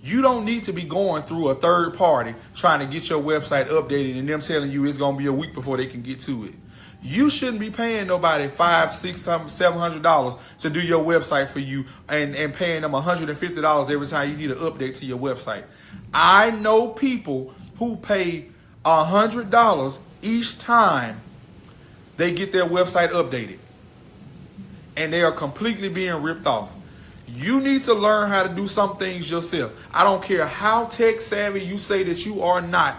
you don't need to be going through a third party trying to get your website updated and them telling you it's going to be a week before they can get to it. You shouldn't be paying nobody $500, $600, $700 to do your website for you and paying them $150 every time you need an update to your website. I know people who pay $100 each time they get their website updated, and they are completely being ripped off. You need to learn how to do some things yourself. I don't care how tech savvy you say that you are not.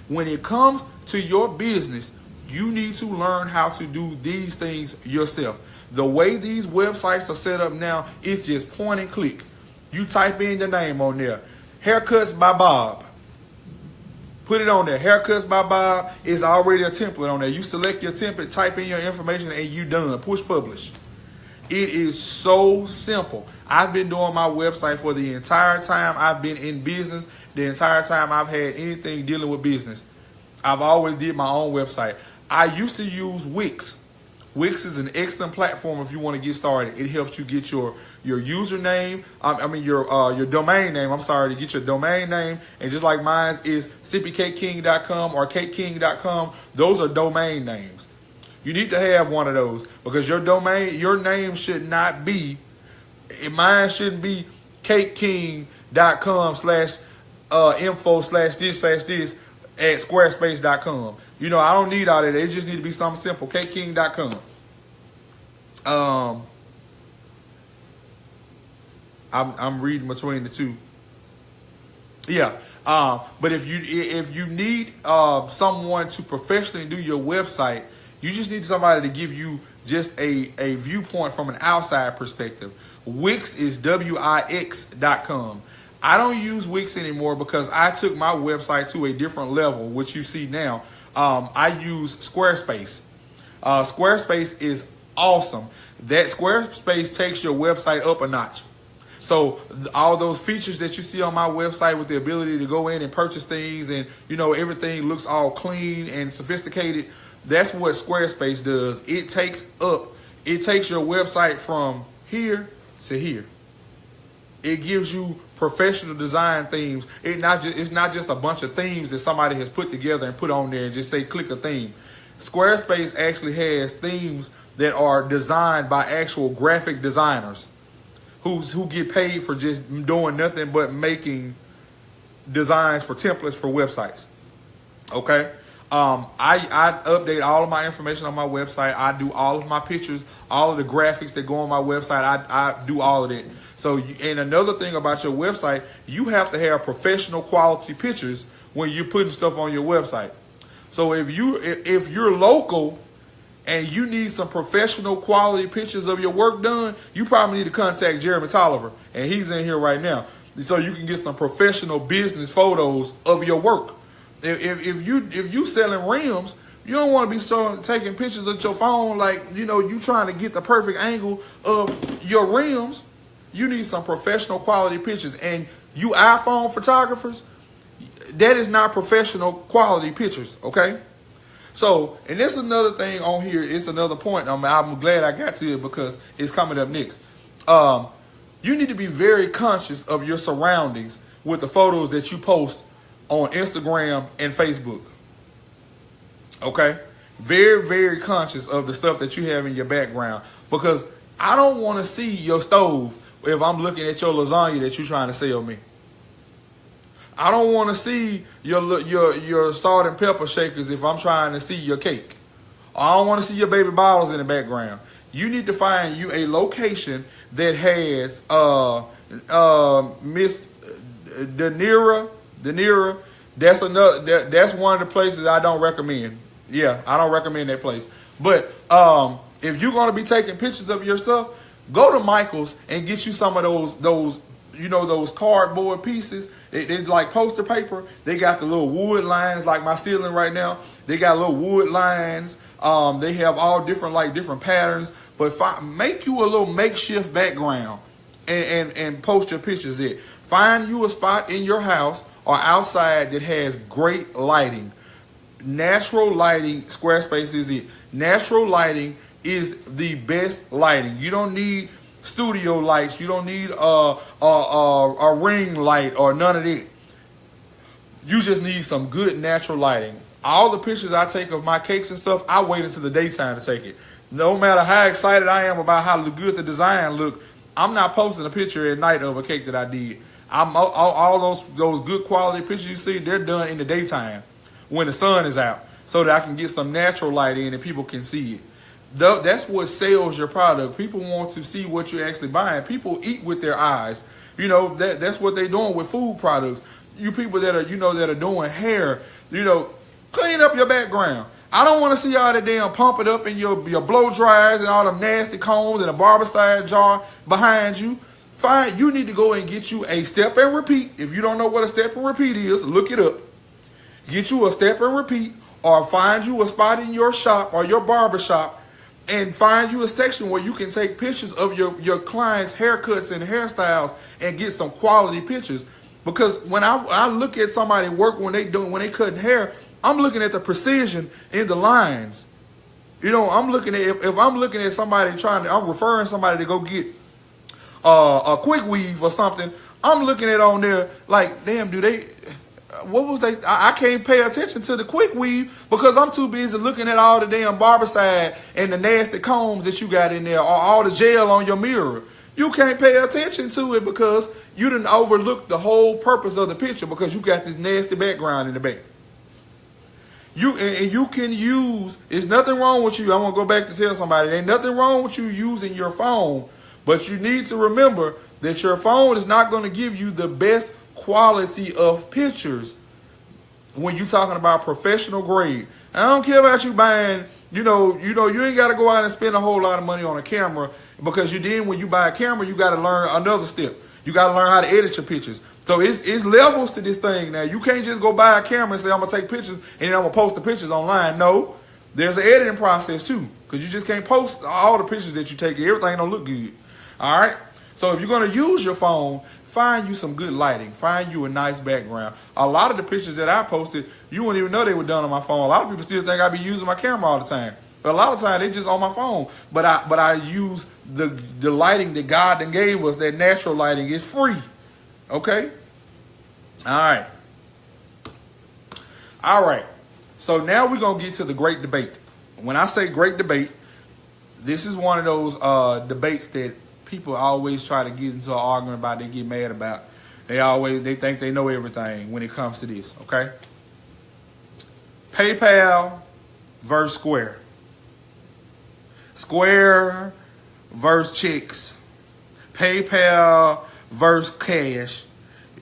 When it comes to your business, you need to learn how to do these things yourself. The way these websites are set up now, it's just point and click. You type in your name on there. Haircuts by Bob. Put it on there. Haircuts by Bob is already a template on there. You select your template, type in your information, and you done. Push publish. It is so simple. I've been doing my website for the entire time I've been in business, the entire time I've had anything dealing with business. I've always did my own website. I used to use Wix. Wix is an excellent platform if you want to get started. It helps you get your username, your domain name. I'm sorry, to get your domain name. And just like mine is sippycakeking.com or cakeking.com, those are domain names. You need to have one of those, because your name should not be, mine shouldn't be cakeking.com/info/this at squarespace.com. You know, I don't need all that. It just need to be something simple. cakeking.com. I'm reading between the two. Yeah. But if you need someone to professionally do your website, you just need somebody to give you just a viewpoint from an outside perspective. Wix is Wix.com. I don't use Wix anymore because I took my website to a different level, which you see now. I use Squarespace. Squarespace is awesome. That Squarespace takes your website up a notch. So all those features that you see on my website with the ability to go in and purchase things, and you know, everything looks all clean and sophisticated, that's what Squarespace does. It takes your website from here to here. It gives you professional design themes. It's not just a bunch of themes that somebody has put together and put on there and just say click a theme. Squarespace actually has themes that are designed by actual graphic designers who get paid for just doing nothing but making designs for templates for websites. Okay? I update all of my information on my website. I do all of my pictures, all of the graphics that go on my website. I do all of it. So, and another thing about your website, you have to have professional quality pictures when you're putting stuff on your website. So if you're local and you need some professional quality pictures of your work done, you probably need to contact Jeremy Tolliver, and he's in here right now, so you can get some professional business photos of your work. If you selling rims, you don't want to be taking pictures of your phone like, you know, you trying to get the perfect angle of your rims. You need some professional quality pictures. And you iPhone photographers, that is not professional quality pictures, okay? So, and this is another thing on here. It's another point. I'm glad I got to it because it's coming up next. You need to be very conscious of your surroundings with the photos that you post on Instagram and Facebook. Okay? Very, very conscious of the stuff that you have in your background, because I don't want to see your stove if I'm looking at your lasagna that you're trying to sell me. I don't want to see your salt and pepper shakers if I'm trying to see your cake. I don't want to see your baby bottles in the background. You need to find you a location that has Miss Danira. That's one of the places I don't recommend. Yeah, I don't recommend that place. But if you're going to be taking pictures of your stuff, go to Michael's and get you some of those cardboard pieces. They like poster paper. They got the little wood lines like my ceiling right now. They got little wood lines. They have all different patterns. But make you a little makeshift background and post your pictures there. Find you a spot in your house or outside that has great lighting. Natural lighting, Squarespace is it. Natural lighting is the best lighting. You don't need studio lights. You don't need a ring light or none of that. You just need some good natural lighting. All the pictures I take of my cakes and stuff, I wait until the daytime to take it. No matter how excited I am about how good the design look, I'm not posting a picture at night of a cake that I did. All those good quality pictures you see, they're done in the daytime when the sun is out, so that I can get some natural light in and people can see it. That's what sells your product. People want to see what you're actually buying. People eat with their eyes. That's what they're doing with food products. You people that are doing hair, clean up your background. I don't want to see all that damn pump it up in your blow dryers and all them nasty combs and a barbicide jar behind you. Fine, you need to go and get you a step and repeat. If you don't know what a step and repeat is, look it up. Get you a step and repeat, or find you a spot in your shop or your barber shop and find you a section where you can take pictures of your clients' haircuts and hairstyles and get some quality pictures. Because when I look at somebody work when they cutting hair, I'm looking at the precision in the lines. I'm looking at if I'm looking at somebody I'm referring somebody to go get a quick weave or something. I'm looking at on there like, damn, I can't pay attention to the quick weave because I'm too busy looking at all the damn barbicide and the nasty combs that you got in there, or all the gel on your mirror. You can't pay attention to it because you didn't overlook the whole purpose of the picture because you got this nasty background in the back. You can use, there's nothing wrong with you. I want to go back to tell somebody, there ain't nothing wrong with you using your phone, but you need to remember that your phone is not going to give you the best quality of pictures when you're talking about professional grade. I don't care about you buying, you ain't got to go out and spend a whole lot of money on a camera, because when you buy a camera, you got to learn another step. You got to learn how to edit your pictures. So it's levels to this thing now. You can't just go buy a camera and say, I'm going to take pictures and then I'm going to post the pictures online. No, there's an editing process too, because you just can't post all the pictures that you take. Everything don't look good. All right? So if you're going to use your phone, find you some good lighting. Find you a nice background. A lot of the pictures that I posted, you wouldn't even know they were done on my phone. A lot of people still think I be using my camera all the time. But a lot of times they just on my phone. But I use the lighting that God then gave us. That natural lighting is free. Okay? All right. So now we're going to get to the great debate. When I say great debate, this is one of those debates that people always try to get into an argument about, they get mad about. They think they know everything when it comes to this, okay? PayPal versus Square. Square versus checks. PayPal versus cash.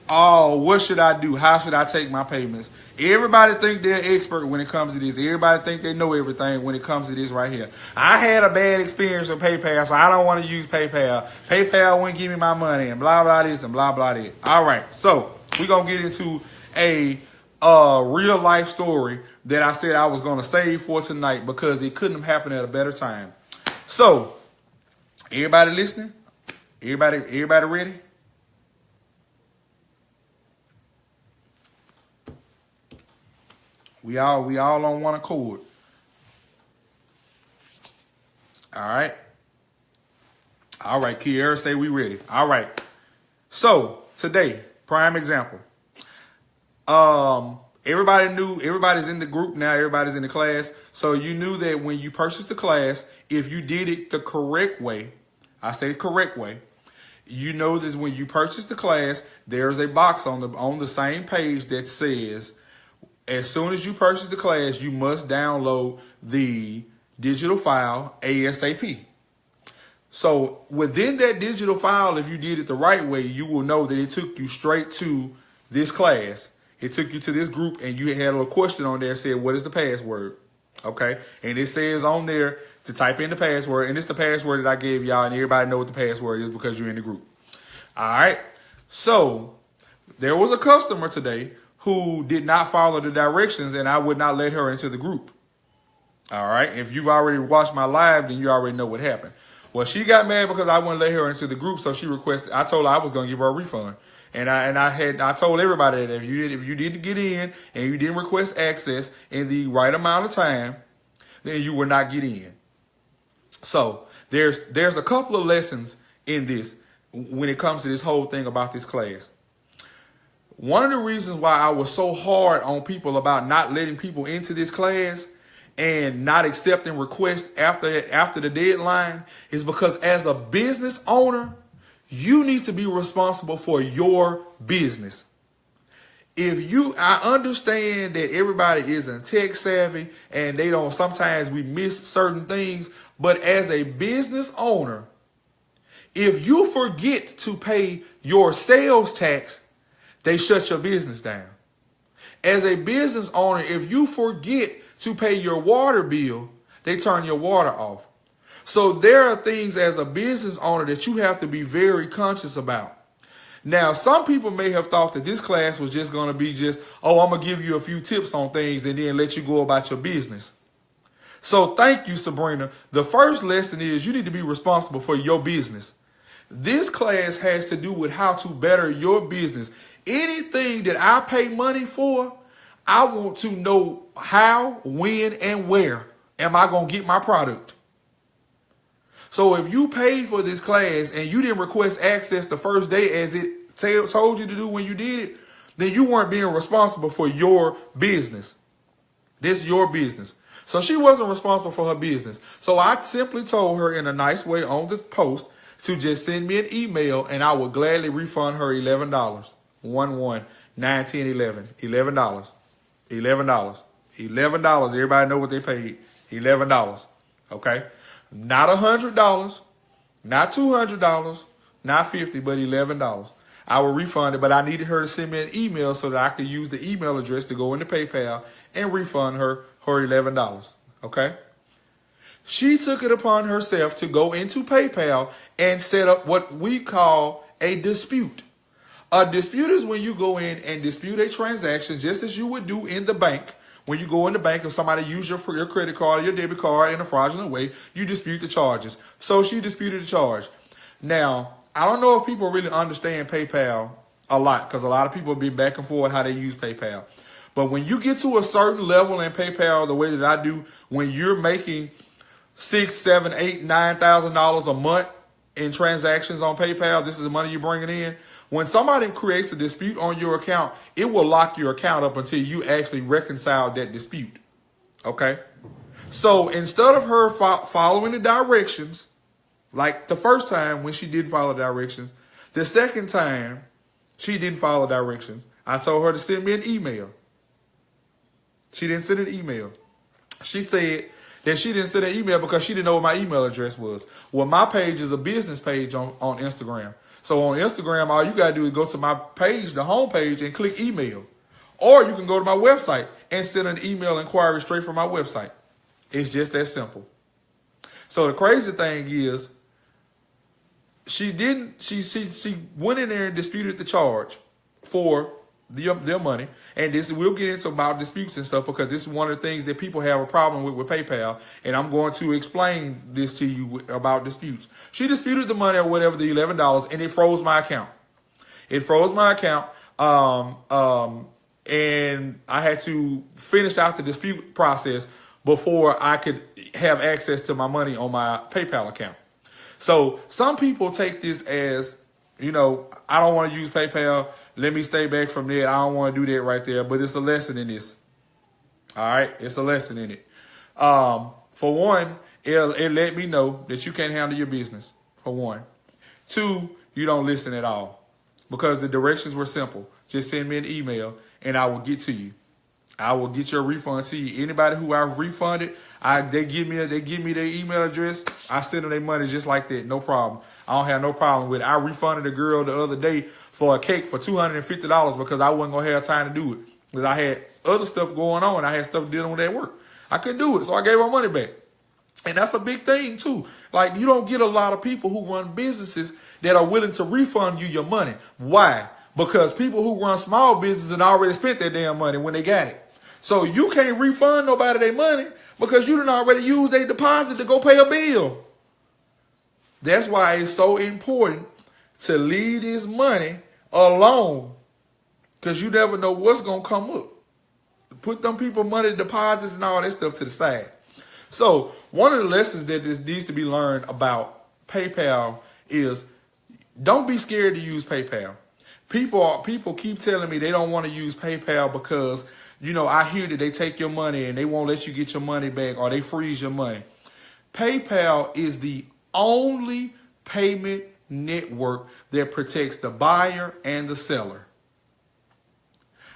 Oh, what should I do? How should I take my payments? Everybody think they're expert when it comes to this. Everybody think they know everything when it comes to this right here. I had a bad experience with PayPal, so I don't want to use PayPal. PayPal wouldn't give me my money and blah, blah, this and blah, blah, that. All right, so we're going to get into a real life story that I said I was going to save for tonight because it couldn't have happened at a better time. So, everybody listening? Everybody ready? We all on one accord. All right. All right, Kiara, say we ready. All right. So today, prime example. Everybody's in the group now, everybody's in the class. So you knew that when you purchased the class, if you did it the correct way, I say the correct way, you know this when you purchase the class, there's a box on the same page that says, as soon as you purchase the class, you must download the digital file ASAP. So within that digital file, if you did it the right way, you will know that it took you straight to this class. It took you to this group and you had a little question on there that said, what is the password? Okay. And it says on there to type in the password. And it's the password that I gave y'all, and everybody know what the password is because you're in the group. All right. So there was a customer today who did not follow the directions, and I would not let her into the group. All right. If you've already watched my live, then you already know what happened. Well, she got mad because I wouldn't let her into the group, so she requested. I told her I was going to give her a refund, and I told everybody that if you didn't get in and you didn't request access in the right amount of time, then you will not get in. So there's a couple of lessons in this when it comes to this whole thing about this class. One of the reasons why I was so hard on people about not letting people into this class and not accepting requests after the deadline is because as a business owner, you need to be responsible for your business. I understand that everybody isn't tech savvy and sometimes we miss certain things, but as a business owner, if you forget to pay your sales tax, they shut your business down. As a business owner, if you forget to pay your water bill, they turn your water off. So there are things as a business owner that you have to be very conscious about. Now, some people may have thought that this class was just going to be I'm going to give you a few tips on things and then let you go about your business. So thank you, Sabrina. The first lesson is you need to be responsible for your business. This class has to do with how to better your business. Anything that I pay money for, I want to know how, when, and where am I going to get my product. So if you paid for this class and you didn't request access the first day as it told you to do when you did it, then you weren't being responsible for your business. This is your business. So she wasn't responsible for her business. So I simply told her in a nice way on the post to just send me an email and I would gladly refund her $11. $11. $11. Everybody know what they paid. $11. Okay. Not $100, not $200, not $50, but $11. I will refund it, but I needed her to send me an email so that I could use the email address to go into PayPal and refund her $11. Okay. She took it upon herself to go into PayPal and set up what we call a dispute. A dispute is when you go in and dispute a transaction just as you would do in the bank. When you go in the bank, if somebody used your credit card or your debit card in a fraudulent way, you dispute the charges. So she disputed the charge. Now, I don't know if people really understand PayPal a lot because a lot of people have been back and forth how they use PayPal. But when you get to a certain level in PayPal, the way that I do, when you're making $6,000, $7,000, $8,000, $9,000 a month in transactions on PayPal, this is the money you're bringing in. When somebody creates a dispute on your account, it will lock your account up until you actually reconcile that dispute. Okay? So instead of her following the directions, like the first time when she didn't follow directions, the second time she didn't follow directions, I told her to send me an email. She didn't send an email. She said that she didn't send an email because she didn't know what my email address was. Well, my page is a business page on Instagram. So on Instagram, all you got to do is go to my page, the home page, and click email. Or you can go to my website and send an email inquiry straight from my website. It's just that simple. So the crazy thing is, she went in there and disputed the charge for their money. And we'll get into about disputes and stuff because this is one of the things that people have a problem with PayPal. And I'm going to explain this to you about disputes. She disputed the money or whatever, the $11, and it froze my account. It froze my account. And I had to finish out the dispute process before I could have access to my money on my PayPal account. So some people take this as, I don't want to use PayPal. Let me stay back from there. I don't want to do that right there. But it's a lesson in this. All right? It's a lesson in it. For one, it let me know that you can't handle your business, for one. Two, you don't listen at all. Because the directions were simple. Just send me an email and I will get to you. I will get your refund to you. Anybody who I've refunded, they give me their email address. I send them their money just like that. No problem. I don't have no problem with it. I refunded a girl the other day for a cake for $250 because I wasn't going to have time to do it. Because I had other stuff going on. I had stuff dealing with at work. I couldn't do it, so I gave her money back. And that's a big thing, too. Like, you don't get a lot of people who run businesses that are willing to refund you your money. Why? Because people who run small businesses and already spent their damn money when they got it. So you can't refund nobody their money because you done already used their deposit to go pay a bill. That's why it's so important to leave this money alone, because you never know what's going to come up. Put them people money deposits and all that stuff to the side. So one of the lessons that needs to be learned about PayPal is don't be scared to use PayPal. People keep telling me they don't want to use PayPal because, I hear that they take your money and they won't let you get your money back or they freeze your money. PayPal is the only payment network that protects the buyer and the seller.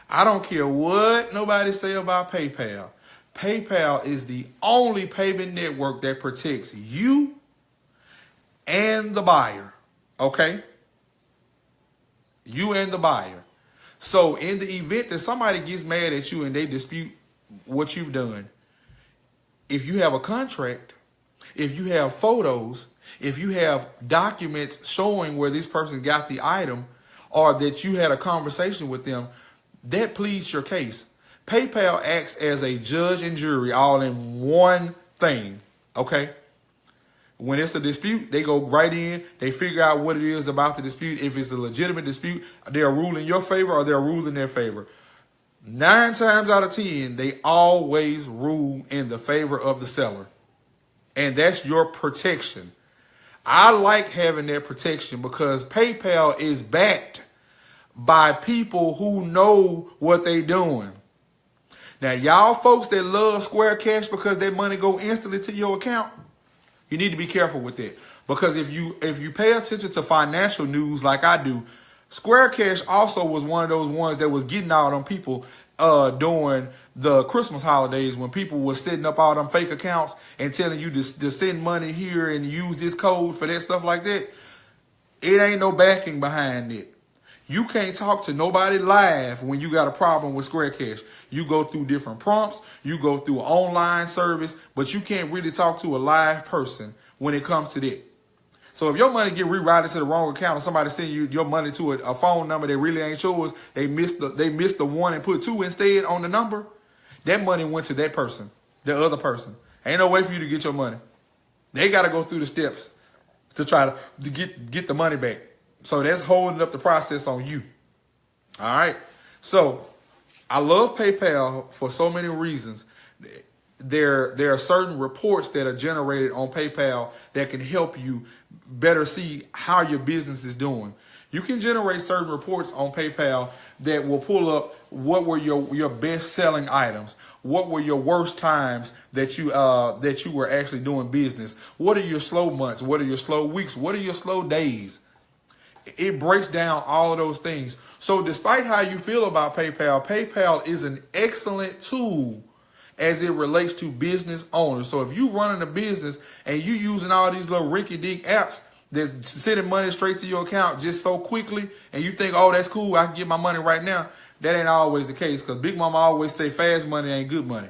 I don't care what nobody say about PayPal. PayPal is the only payment network that protects you and the buyer. Okay? You and the buyer. So in the event that somebody gets mad at you and they dispute what you've done, if you have a contract, if you have photos, if you have documents showing where this person got the item or that you had a conversation with them, that pleads your case. PayPal acts as a judge and jury all in one thing, okay? When it's a dispute, they go right in, they figure out what it is about the dispute. If it's a legitimate dispute, they'll rule in your favor or they'll rule in their favor. 9 times out of 10, they always rule in the favor of the seller. And that's your protection. I like having that protection because PayPal is backed by people who know what they're doing. Now, y'all folks that love Square Cash because that money go instantly to your account, you need to be careful with that. Because if you pay attention to financial news like I do, Square Cash also was one of those ones that was getting out on people during the Christmas holidays when people were setting up all them fake accounts and telling you to send money here and use this code for that stuff like that. It ain't no backing behind it. You can't talk to nobody live when you got a problem with Square Cash. You go through different prompts, you go through an online service, but you can't really talk to a live person when it comes to that. So if your money get rerouted to the wrong account and somebody send you your money to a phone number that really ain't yours, they missed the 1 and put 2 instead on the number, that money went to that person, the other person. Ain't no way for you to get your money. They got to go through the steps to try to get the money back. So that's holding up the process on you. All right. So I love PayPal for so many reasons. There are certain reports that are generated on PayPal that can help you better see how your business is doing. You can generate certain reports on PayPal that will pull up what were your best selling items, what were your worst times that you were actually doing business, what are your slow months, what are your slow weeks, what are your slow days. It breaks down all of those things. So despite how you feel about PayPal, PayPal is an excellent tool as it relates to business owners. So if you running a business and you using all these little rinky-dink apps that's sending money straight to your account just so quickly, and you think, oh, that's cool, I can get my money right now, that ain't always the case, because Big Mama always say fast money ain't good money.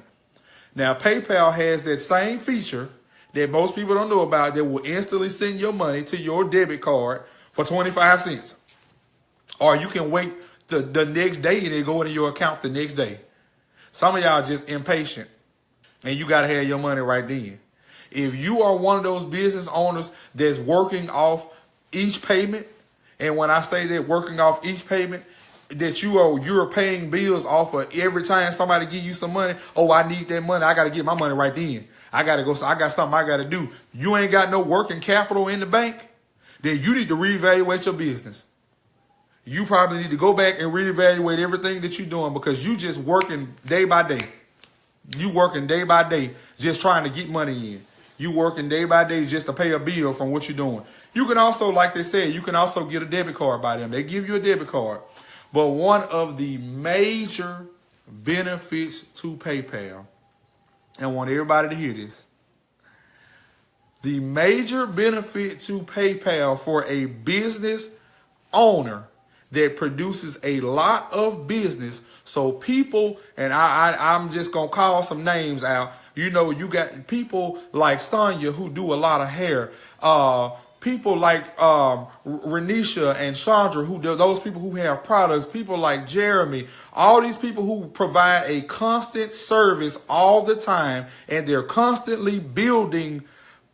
Now, PayPal has that same feature that most people don't know about that will instantly send your money to your debit card for 25 cents. Or you can wait the next day and it go into your account the next day. Some of y'all just impatient and you got to have your money right then. If you are one of those business owners that's working off each payment, and when I say that working off each payment, that you're paying bills off of every time somebody give you some money, oh, I need that money, I got to get my money right then. I got to go. So I got something I got to do. You ain't got no working capital in the bank. Then you need to reevaluate your business. You probably need to go back and reevaluate everything that you're doing because you just working day by day. You working day by day just trying to get money in. You working day by day just to pay a bill from what you're doing. You can also, like they said, you can also get a debit card by them. They give you a debit card. But one of the major benefits to PayPal, and I want everybody to hear this, the major benefit to PayPal for a business owner that produces a lot of business. So people, and I'm just going to call some names out. You know, you got people like Sonya who do a lot of hair. People like Renisha and Chandra, who do those people who have products. People like Jeremy. All these people who provide a constant service all the time. And they're constantly building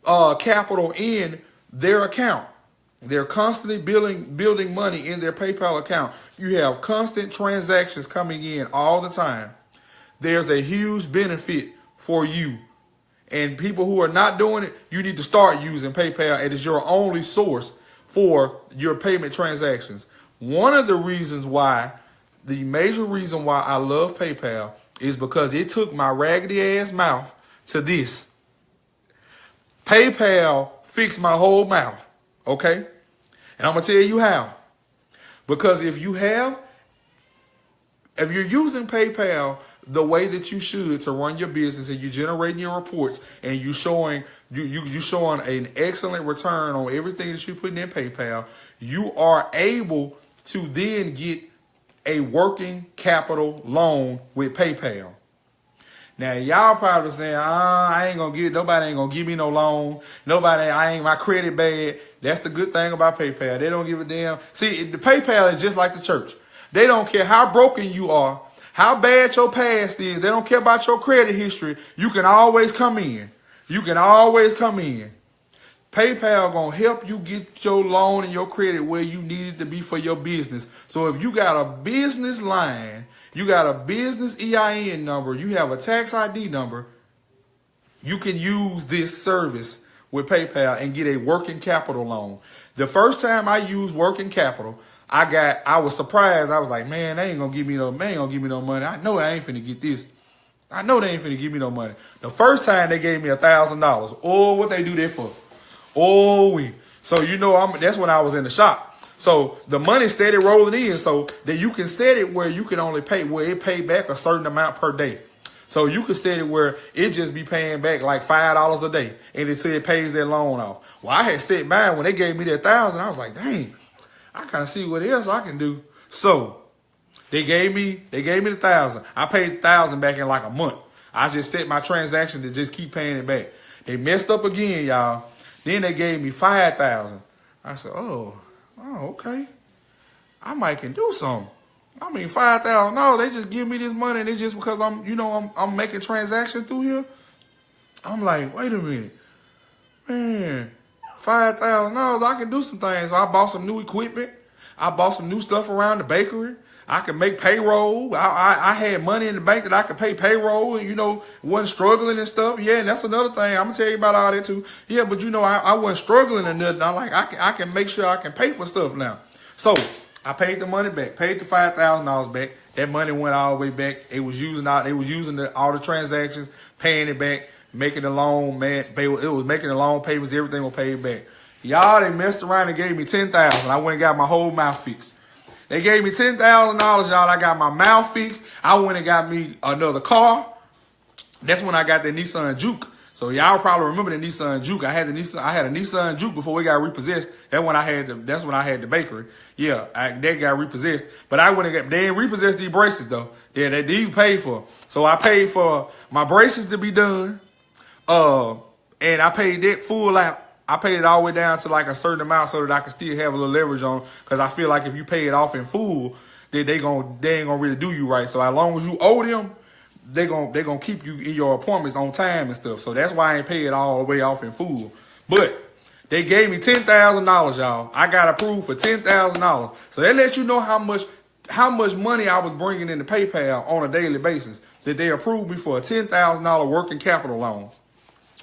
capital in their account. They're constantly building money in their PayPal account. You have constant transactions coming in all the time. There's a huge benefit for you. And people who are not doing it, you need to start using PayPal. It is your only source for your payment transactions. One of the reasons why, the major reason why I love PayPal is because it took my raggedy ass mouth to this. PayPal fixed my whole mouth. Okay? And I'm going to tell you how. Because if you're using PayPal the way that you should to run your business and you're generating your reports and you're showing an excellent return on everything that you're putting in PayPal, you are able to then get a working capital loan with PayPal. Now, y'all probably saying, nobody ain't going to give me no loan. My credit bad. That's the good thing about PayPal. They don't give a damn. See, the PayPal is just like the church. They don't care how broken you are, how bad your past is. They don't care about your credit history. You can always come in. PayPal going to help you get your loan and your credit where you need it to be for your business. So if you got a business line, you got a business EIN number, you have a tax ID number, you can use this service with PayPal and get a working capital loan. The first time I used working capital, I was surprised. I was like, man, they ain't gonna give me no money. I know I ain't finna get this. I know they ain't finna give me no money. The first time they gave me $1,000. Oh, what they do that for? So that's when I was in the shop. So the money steady rolling in, so that you can set it where you can only pay where it pay back a certain amount per day. So you can set it where it just be paying back like $5 a day and until it pays that loan off. Well, I had set mine when they gave me that $1,000. I was like, dang, I kind of see what else I can do. So they gave me the $1,000. I paid $1,000 back in like a month. I just set my transaction to just keep paying it back. They messed up again, y'all. Then they gave me $5,000. I said, oh, okay. I might can do something. I mean, $5,000. No, they just give me this money, and it's just because I'm making transactions through here. I'm like, wait a minute, man, $5,000. I can do some things. So I bought some new equipment. I bought some new stuff around the bakery. I could make payroll. I had money in the bank that I could pay payroll and, wasn't struggling and stuff. Yeah, and that's another thing. I'm going to tell you about all that too. Yeah, but I wasn't struggling or nothing. I can make sure I can pay for stuff now. So I paid the money back, paid the $5,000 back. That money went all the way back. They was using all the transactions, paying it back, making the loan, it was making the loan payments, everything was paid back. Y'all, they messed around and gave me $10,000. I went and got my whole mouth fixed. They gave me $10,000, y'all. I got my mouth fixed. I went and got me another car. That's when I got the Nissan Juke. So y'all probably remember the Nissan Juke. I had a Nissan Juke before we got repossessed. That's when I had the bakery. Yeah, they got repossessed. But they didn't repossess these braces though. Yeah, these paid for. So I paid for my braces to be done. And I paid that full out. I paid it all the way down to like a certain amount so that I could still have a little leverage on. Because I feel like if you pay it off in full, then they ain't gonna really do you right. So as long as you owe them, they gonna keep you in your appointments on time and stuff. So that's why I ain't pay it all the way off in full. But they gave me $10,000, y'all. I got approved for $10,000. So that lets you know how much money I was bringing into PayPal on a daily basis. That they approved me for a $10,000 working capital loan.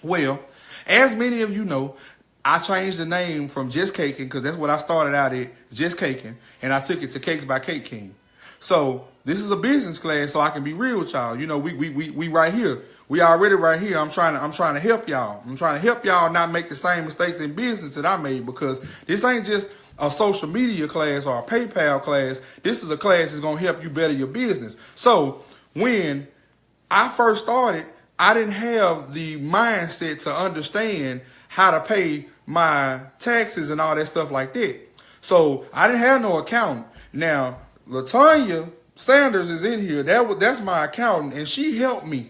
Well, as many of you know, I changed the name from Just Caking because that's what I started out at, Just Caking, and I took it to Cakes by Cake King. So this is a business class, so I can be real with y'all. You know, we right here. We already right here. I'm trying to help y'all. I'm trying to help y'all not make the same mistakes in business that I made, because this ain't just a social media class or a PayPal class. This is a class that's gonna help you better your business. So when I first started, I didn't have the mindset to understand how to pay my taxes and all that stuff like that. So I didn't have no accountant. Now, LaTanya Sanders is in here. That's my accountant, and she helped me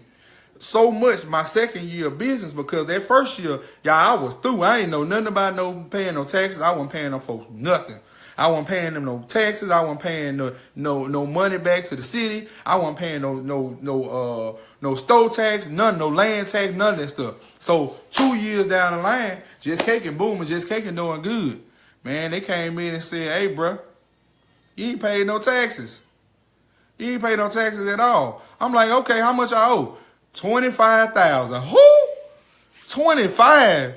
so much my second year of business, because that first year, y'all, I was through. I ain't know nothing about paying no taxes. I wasn't paying them folks nothing. I wasn't paying them no taxes. I wasn't paying no money back to the city. I wasn't paying no store tax, no land tax, none of that stuff. So 2 years down the line, Just Caking booming, Just Caking doing good. Man, they came in and said, "Hey, bro, you ain't paid no taxes. You ain't paid no taxes at all." I'm like, "Okay, how much I owe?" 25,000. Who? 25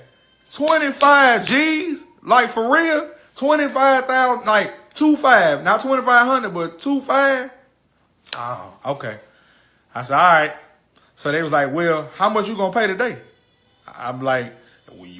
G's? Like, for real? 25,000, like 25, not 2,500, but 25. Oh, okay. I said, all right. So they was like, "Well, how much you gonna pay today?" I'm like,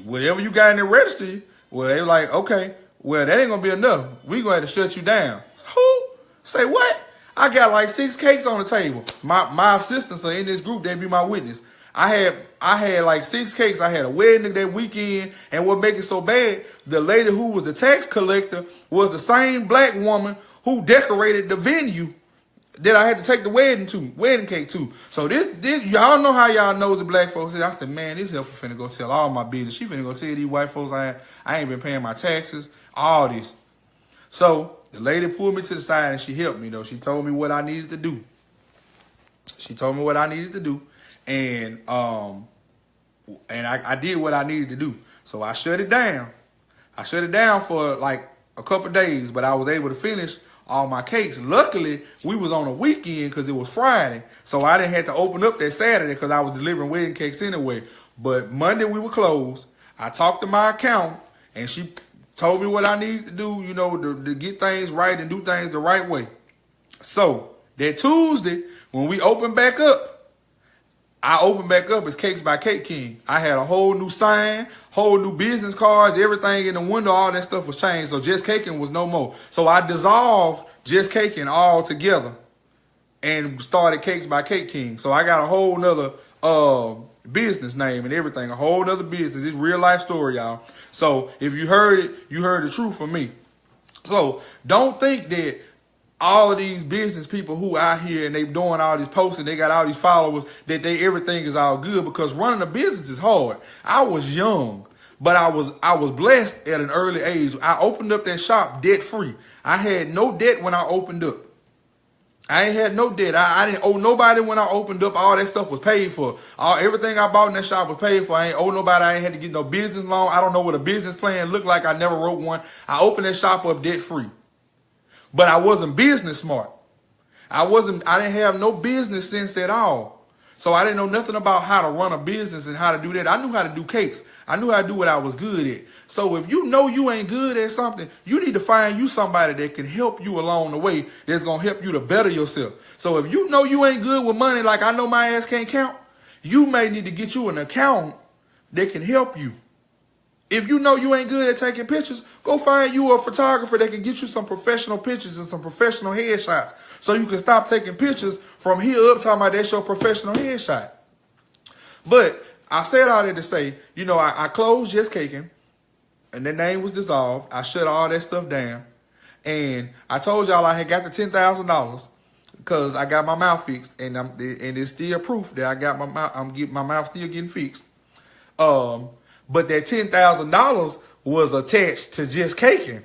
"Whatever you got in the register." Well, they were like, "Okay, well, that ain't gonna be enough. We gonna have to shut you down." Who? Say what? I got like 6 cakes on the table. My assistants are in this group. They be my witness. I had like 6 cakes. I had a wedding that weekend, and what make it so bad, the lady who was the tax collector was the same black woman who decorated the venue that I had to take the wedding cake to. So this y'all know how y'all knows the black folks is. I said, "Man, this helper finna go tell all my business. She finna go tell these white folks I ain't been paying my taxes, all this." So the lady pulled me to the side and she helped me, though. She told me what I needed to do. And I did what I needed to do. So I shut it down. I shut it down for like a couple of days, but I was able to finish all my cakes. Luckily, we was on a weekend because it was Friday. So I didn't have to open up that Saturday because I was delivering wedding cakes anyway. But Monday we were closed. I talked to my accountant, and she told me what I needed to do, you know, to get things right and do things the right way. So that Tuesday, when we opened back up, I opened back up as Cakes by Cake King. I had a whole new sign, whole new business cards, everything in the window, all that stuff was changed. So Just Caking was no more. So I dissolved Just Caking all together and started Cakes by Cake King. So I got a whole nother business name and everything, a whole nother business. It's real life story, y'all. So if you heard it, you heard the truth from me. So don't think that all of these business people who out here and they doing all these posts and they got all these followers, that everything is all good, because running a business is hard. I was young, but I was blessed at an early age. I opened up that shop debt free. I had no debt when I opened up. I ain't had no debt. I didn't owe nobody when I opened up. All that stuff was paid for. Everything I bought in that shop was paid for. I ain't owe nobody. I ain't had to get no business loan. I don't know what a business plan looked like. I never wrote one. I opened that shop up debt free. But I wasn't business smart. I didn't have no business sense at all. So I didn't know nothing about how to run a business and how to do that. I knew how to do cakes. I knew how to do what I was good at. So if you know you ain't good at something, you need to find you somebody that can help you along the way, that's going to help you to better yourself. So if you know you ain't good with money, like I know my ass can't count, you may need to get you an accountant that can help you. If you know you ain't good at taking pictures, go find you a photographer that can get you some professional pictures and some professional headshots, so you can stop taking pictures from here up talking about that's your professional headshot. But I said all that to say, you know, I closed Just Caking, and the name was dissolved. I shut all that stuff down, and I told y'all I had got the $10,000 because I got my mouth fixed, and it's still proof that I got my mouth still getting fixed. But that $10,000 was attached to Just Caking.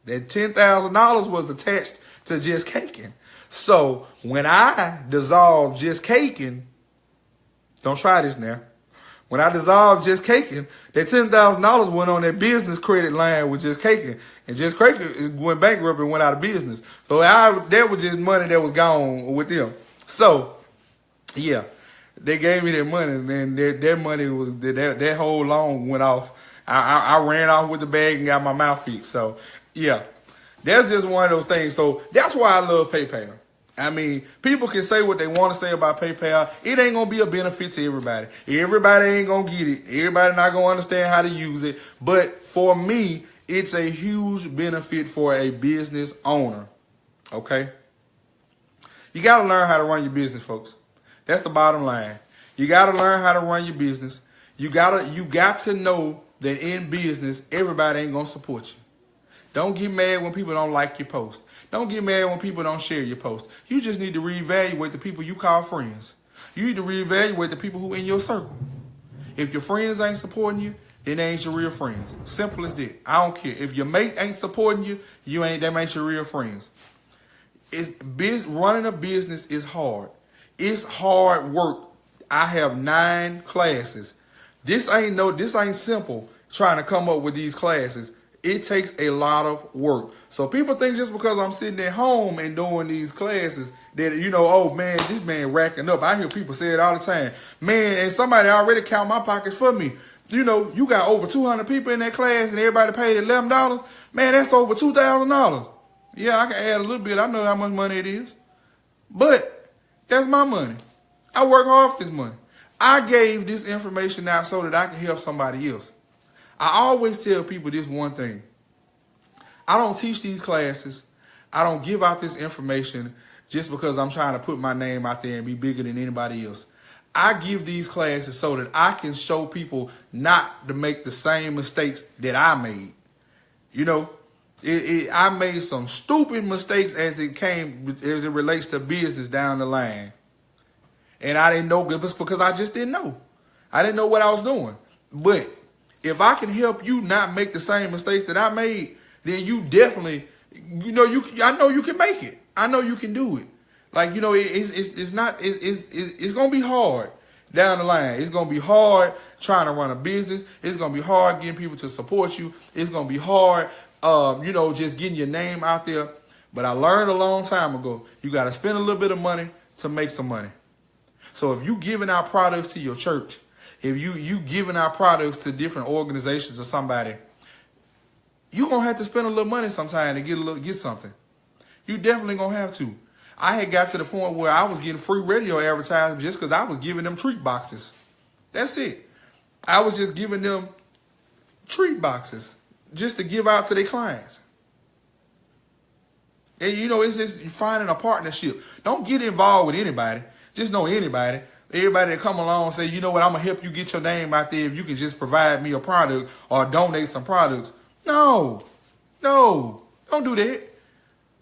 That $10,000 was attached to Just Caking. So when I dissolved Just Caking, don't try this now. When I dissolved Just Caking, that $10,000 went on that business credit line with Just Caking, and Just Caking went bankrupt and went out of business. So that was just money that was gone with them. So yeah. they gave me that money, and then that money was that whole loan went off. I ran off with the bag and got my mouth fixed. So yeah, that's just one of those things. So that's why I love PayPal. I mean, people can say what they want to say about PayPal. It ain't going to be a benefit to everybody. Everybody ain't going to get it. Everybody not going to understand how to use it. But for me, it's a huge benefit for a business owner. Okay? You got to learn how to run your business, folks. That's the bottom line. You got to learn how to run your business. You got to know that in business, everybody ain't going to support you. Don't get mad when people don't like your post. Don't get mad when people don't share your post. You just need to reevaluate the people you call friends. You need to reevaluate the people who in your circle. If your friends ain't supporting you, then they ain't your real friends. Simple as that. I don't care. If your mate ain't supporting you, them ain't your real friends. Running a business is hard. It's hard work. I have 9 classes. This ain't simple trying to come up with these classes. It takes a lot of work. So people think just because I'm sitting at home and doing these classes that, oh man, this man racking up. I hear people say it all the time. Man, and somebody already count my pockets for me. You got over 200 people in that class and everybody paid $11. Man, that's over $2,000. Yeah, I can add a little bit. I know how much money it is. But that's my money. I work hard for this money. I gave this information out so that I can help somebody else. I always tell people this one thing. I don't teach these classes. I don't give out this information just because I'm trying to put my name out there and be bigger than anybody else. I give these classes so that I can show people not to make the same mistakes that I made. I made some stupid mistakes as it relates to business down the line. And I didn't know, it was because I just didn't know. I didn't know what I was doing. But if I can help you not make the same mistakes that I made, then you definitely, I know you can make it. I know you can do it. Like, it's going to be hard down the line. It's going to be hard trying to run a business. It's going to be hard getting people to support you. It's going to be hard, just getting your name out there. But I learned a long time ago, you got to spend a little bit of money to make some money. So if you giving out products to your church, if you giving out products to different organizations or somebody, you're going to have to spend a little money sometime to get something. You definitely going to have to. I had got to the point where I was getting free radio advertising just because I was giving them treat boxes. That's it. I was just giving them treat boxes just to give out to their clients. And, it's just finding a partnership. Don't get involved with anybody. Just know anybody. Everybody that come along and say, you know what, I'm going to help you get your name out there if you can just provide me a product or donate some products. No, don't do that.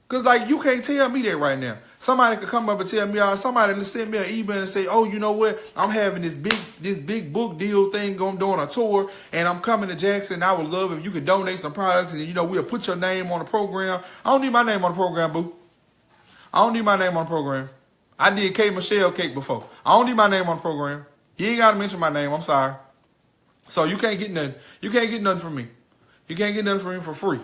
Because, you can't tell me that right now. Somebody could come up and tell me, somebody send me an email and say, oh, you know what, I'm having this big book deal thing going on a tour, and I'm coming to Jackson. I would love if you could donate some products, and, we'll put your name on the program. I don't need my name on the program, boo. I don't need my name on the program. I did K. Michelle cake before. I don't need my name on the program. You ain't got to mention my name. I'm sorry. So you can't get nothing. You can't get nothing from me. You can't get nothing from me for free.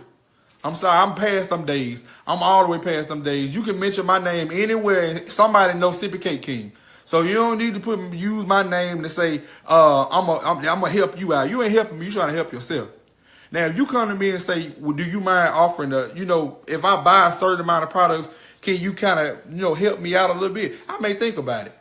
I'm sorry. I'm past them days. I'm all the way past them days. You can mention my name anywhere. Somebody knows Sippy Cake King. So you don't need to use my name to say, I'm going to help you out. You ain't helping me. You trying to help yourself. Now, if you come to me and say, well, do you mind offering if I buy a certain amount of products, can you kind of, help me out a little bit? I may think about it.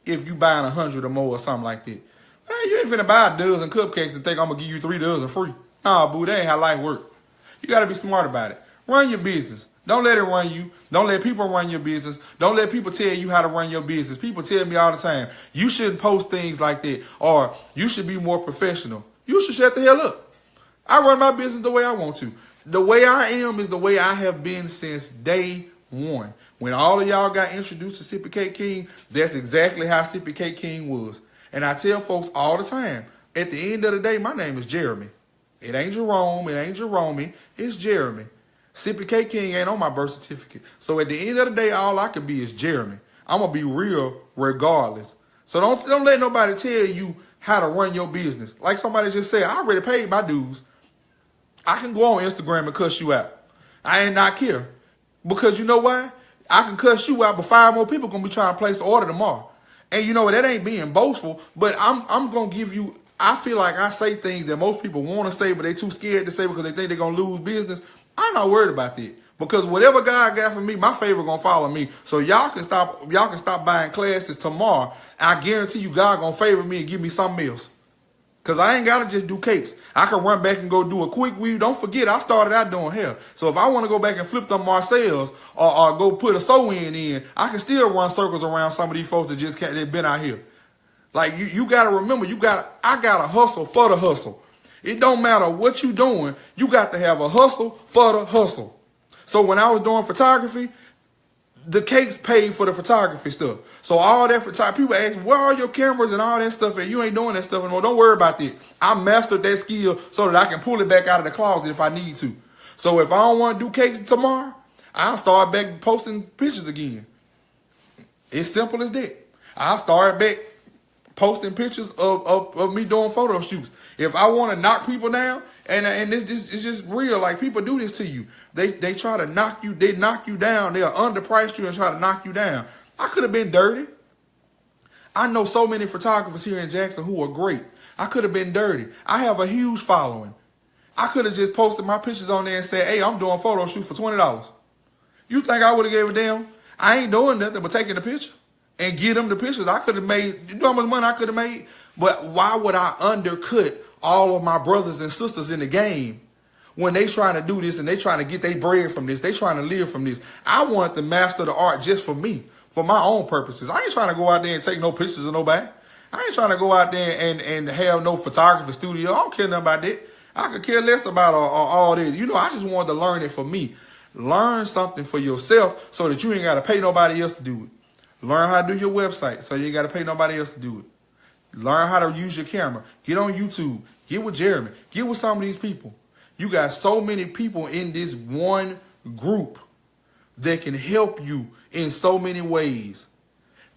If you buying 100 or more or something like that. Man, you ain't finna buy a dozen cupcakes and think I'm going to give you 3 dozen free. Nah, boo, that ain't how life works. You got to be smart about it. Run your business. Don't let it run you. Don't let people run your business. Don't let people tell you how to run your business. People tell me all the time, you shouldn't post things like that, or you should be more professional. You should shut the hell up. I run my business the way I want to. The way I am is the way I have been since day one. When all of y'all got introduced to Sippy Cake King, that's exactly how Sippy Cake King was. And I tell folks all the time, at the end of the day, my name is Jeremy. It ain't Jerome, it ain't Jerome, it's Jeremy. Sippy Cake King ain't on my birth certificate. So at the end of the day, all I can be is Jeremy. I'm going to be real regardless. So don't let nobody tell you how to run your business. Like somebody just said, I already paid my dues. I can go on Instagram and cuss you out. I ain't not care. Because you know why? I can cuss you out, but 5 more people going to be trying to place an order tomorrow. And you know what? That ain't being boastful, but I'm gonna give you. I feel like I say things that most people want to say, but they too scared to say because they think they're gonna lose business. I'm not worried about that because whatever God got for me, my favor gonna follow me. So y'all can stop buying classes tomorrow. I guarantee you, God gonna favor me and give me something else. Cause I ain't gotta just do cakes. I can run back and go do a quick weave. Don't forget, I started out doing hair. So if I want to go back and flip them Marcel's or go put a sew-in in, I can still run circles around some of these folks that just can't. They've been out here. Like you gotta remember, I gotta hustle for the hustle. It don't matter what you doing. You got to have a hustle for the hustle. So when I was doing photography, the cakes paid for the photography stuff. So all that photography, people ask, where are your cameras and all that stuff? And you ain't doing that stuff anymore. Don't worry about that. I mastered that skill so that I can pull it back out of the closet if I need to. So if I don't want to do cakes tomorrow, I'll start back posting pictures again. It's simple as that. I'll start back posting pictures of me doing photo shoots. If I want to knock people down, and it's just real, like people do this to you. They try to knock you, they knock you down, they'll underprice you and try to knock you down. I could have been dirty. I know so many photographers here in Jackson who are great. I could have been dirty. I have a huge following. I could have just posted my pictures on there and said, hey, I'm doing photo shoot for $20. You think I would have gave a damn? I ain't doing nothing but taking the picture and get them the pictures. I could have made, you know how much money I could have made? But why would I undercut all of my brothers and sisters in the game when they trying to do this and they trying to get their bread from this? They trying to live from this. I wanted to master the art just for me, for my own purposes. I ain't trying to go out there and take no pictures of nobody. I ain't trying to go out there and have no photography studio. I don't care nothing about that. I could care less about all that. You know, I just wanted to learn it for me. Learn something for yourself so that you ain't got to pay nobody else to do it. Learn how to do your website so you ain't got to pay nobody else to do it. Learn how to use your camera. Get on YouTube. Get with Jeremy. Get with some of these people. You got so many people in this one group that can help you in so many ways.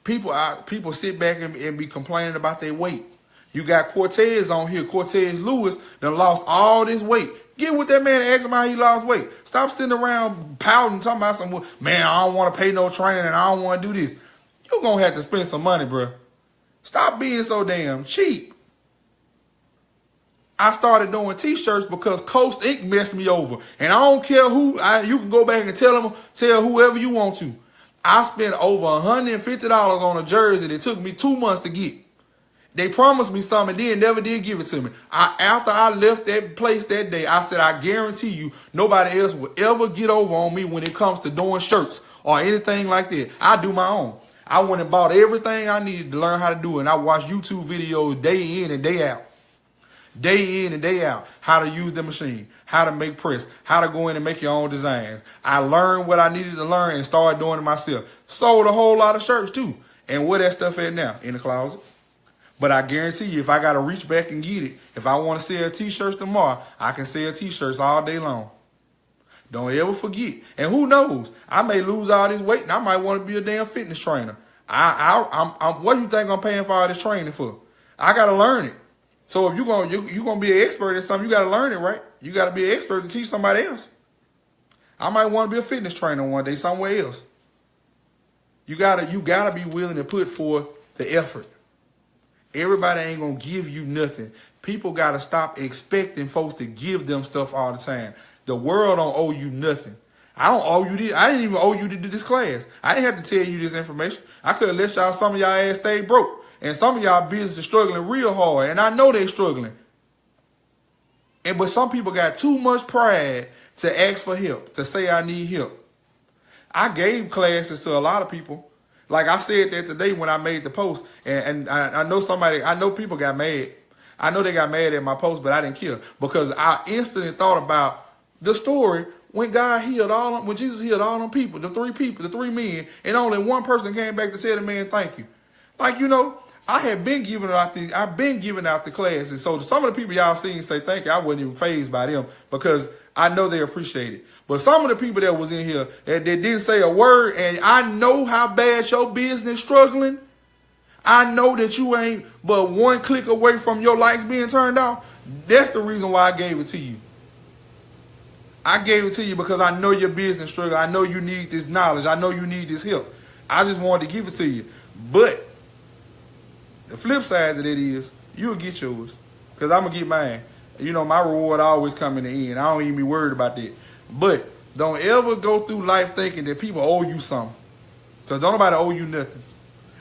People sit back and be complaining about their weight. You got Cortez on here. Cortez Lewis done lost all this weight. Get with that man and ask him how he lost weight. Stop sitting around pouting, talking about some, man, I don't want to pay no training. I don't want to do this. You're going to have to spend some money, bro. Stop being so damn cheap. I started doing t-shirts because Coast Inc. messed me over. And I don't care who, you can go back and tell whoever you want to. I spent over $150 on a jersey that took me 2 months to get. They promised me something and then never did give it to me. After I left that place that day, I said, I guarantee you nobody else will ever get over on me when it comes to doing shirts or anything like that. I do my own. I went and bought everything I needed to learn how to do it. And I watched YouTube videos day in and day out. Day in and day out. How to use the machine. How to make press. How to go in and make your own designs. I learned what I needed to learn and started doing it myself. Sold a whole lot of shirts too. And where that stuff at now? In the closet. But I guarantee you, if I got to reach back and get it, if I want to sell t-shirts tomorrow, I can sell t-shirts all day long. Don't ever forget. And who knows? I may lose all this weight and I might want to be a damn fitness trainer. What do you think I'm paying for all this training for? I got to learn it. So if you're gonna be an expert at something, you got to learn it, right? You got to be an expert to teach somebody else. I might want to be a fitness trainer one day somewhere else. You gotta be willing to put forth the effort. Everybody ain't gonna give you nothing. People gotta stop expecting folks to give them stuff all the time. The world don't owe you nothing. I don't owe you this. I didn't even owe you to do this class. I didn't have to tell you this information. I could have let y'all, some of y'all ass stay broke. And some of y'all business is struggling real hard. And I know they struggling. But some people got too much pride to ask for help, to say I need help. I gave classes to a lot of people. Like I said that today when I made the post. And I know people got mad. I know they got mad at my post, but I didn't care. Because I instantly thought about the story when when Jesus healed all them people, the three men, and only one person came back to tell the man thank you. Like, you know, I've been giving out the classes. So some of the people y'all seen say thank you, I wasn't even fazed by them because I know they appreciate it. But some of the people that was in here that didn't say a word, and I know how bad your business struggling. I know that you ain't but one click away from your lights being turned off. That's the reason why I gave it to you. I gave it to you because I know your business struggle. I know you need this knowledge. I know you need this help. I just wanted to give it to you. But The flip side of that is you'll get yours, because I'm going to get mine. You know, my reward always come in the end. I don't even be worried about that. But don't ever go through life thinking that people owe you something, because don't nobody owe you nothing.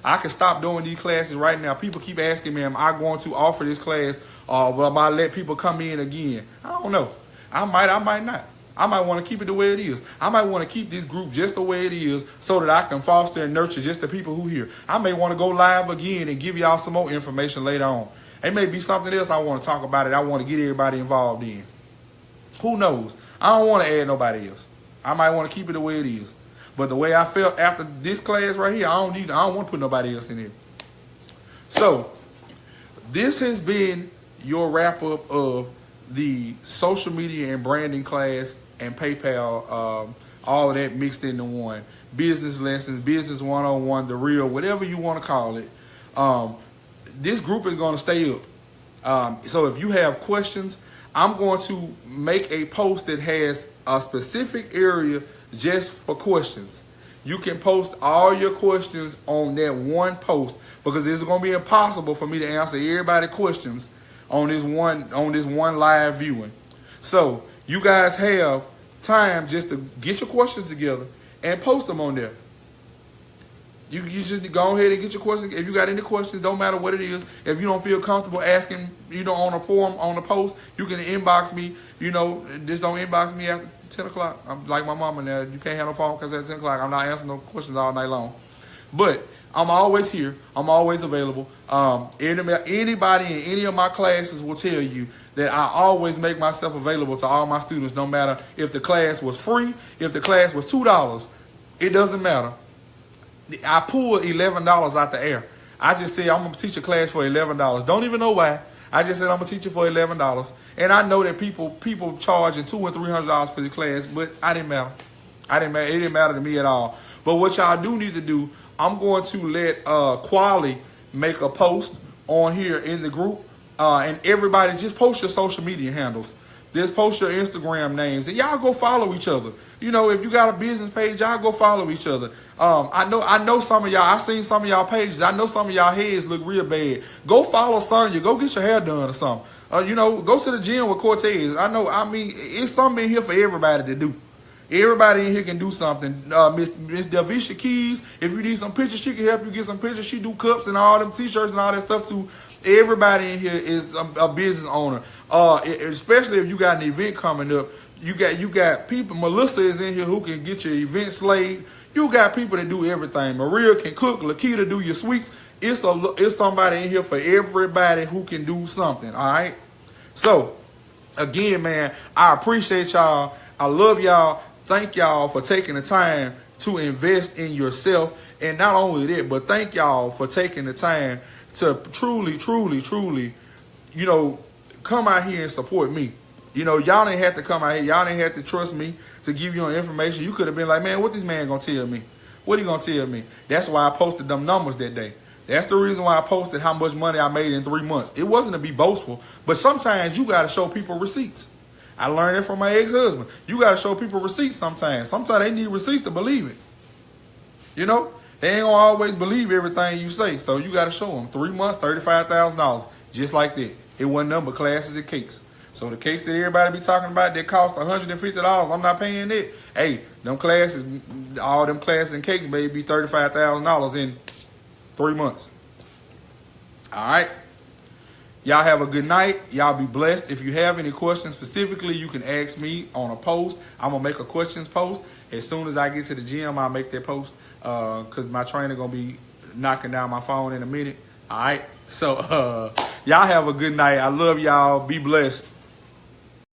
I can stop doing these classes right now. People keep asking me, am I going to offer this class, or will I let people come in again? I don't know. I might not. I might want to keep it the way it is. I might want to keep this group just the way it is so that I can foster and nurture just the people who here. I may want to go live again and give y'all some more information later on. It may be something else I want to talk about it. I want to get everybody involved in. Who knows? I don't want to add nobody else. I might want to keep it the way it is. But the way I felt after this class right here, I don't want to put nobody else in here. So this has been your wrap up of the social media and branding class and PayPal, all of that mixed into one. Business lessons, business 101, the real, whatever you want to call it. This group is going to stay up. So if you have questions, I'm going to make a post that has a specific area just for questions. You can post all your questions on that one post, because it's going to be impossible for me to answer everybody's questions on this one live viewing. So you guys have time just to get your questions together and post them on there. You just go ahead and get your questions. If you got any questions, don't matter what it is. If you don't feel comfortable asking, on a forum, on a post, you can inbox me. Just don't inbox me after 10 o'clock. I'm like my mama now. You can't have no phone because at 10 o'clock, I'm not answering no questions all night long. But I'm always here. I'm always available. Anybody in any of my classes will tell you that I always make myself available to all my students, no matter if the class was free, if the class was $2. It doesn't matter. I pulled $11 out the air. I just said I'm going to teach a class for $11. Don't even know why. I just said I'm going to teach it for $11. And I know that people charging $200 and $300 for the class, but I didn't matter. It didn't matter to me at all. But what y'all do need to do, I'm going to let Quali make a post on here in the group. And everybody just post your social media handles. Just post your Instagram names. And y'all go follow each other. If you got a business page, y'all go follow each other. I know some of y'all. I seen some of y'all pages. I know some of y'all heads look real bad. Go follow Sonya. Go get your hair done or something. Go to the gym with Cortez. It's something in here for everybody to do. Everybody in here can do something. Miss Delvisha Keys, if you need some pictures, she can help you get some pictures. She do cups and all them t-shirts and all that stuff too. Everybody in here is a business owner. Especially if you got an event coming up. You got people. Melissa is in here who can get your event slayed. You got people that do everything. Maria can cook. Lakita do your sweets. It's somebody in here for everybody who can do something. All right. So again, man, I appreciate y'all. I love y'all. Thank y'all for taking the time to invest in yourself. And not only that, but thank y'all for taking the time to truly, come out here and support me. Y'all didn't have to come out here. Y'all didn't have to trust me to give you information. You could have been like, man, what this man gonna tell me? What he gonna tell me? That's why I posted them numbers that day. That's the reason why I posted how much money I made in 3 months. It wasn't to be boastful, but sometimes you gotta show people receipts. I learned it from my ex-husband. You gotta show people receipts sometimes. Sometimes they need receipts to believe it. They ain't gonna always believe everything you say, so you gotta show them. 3 months, $35,000, just like that. It wasn't nothing but classes and cakes. So the cakes that everybody be talking about that cost $150, I'm not paying it. Hey, them classes, all them classes and cakes may be $35,000 in 3 months. All right. Y'all have a good night. Y'all be blessed. If you have any questions specifically, you can ask me on a post. I'm going to make a questions post. As soon as I get to the gym, I'll make that post because my trainer going to be knocking down my phone in a minute. All right. So y'all have a good night. I love y'all. Be blessed.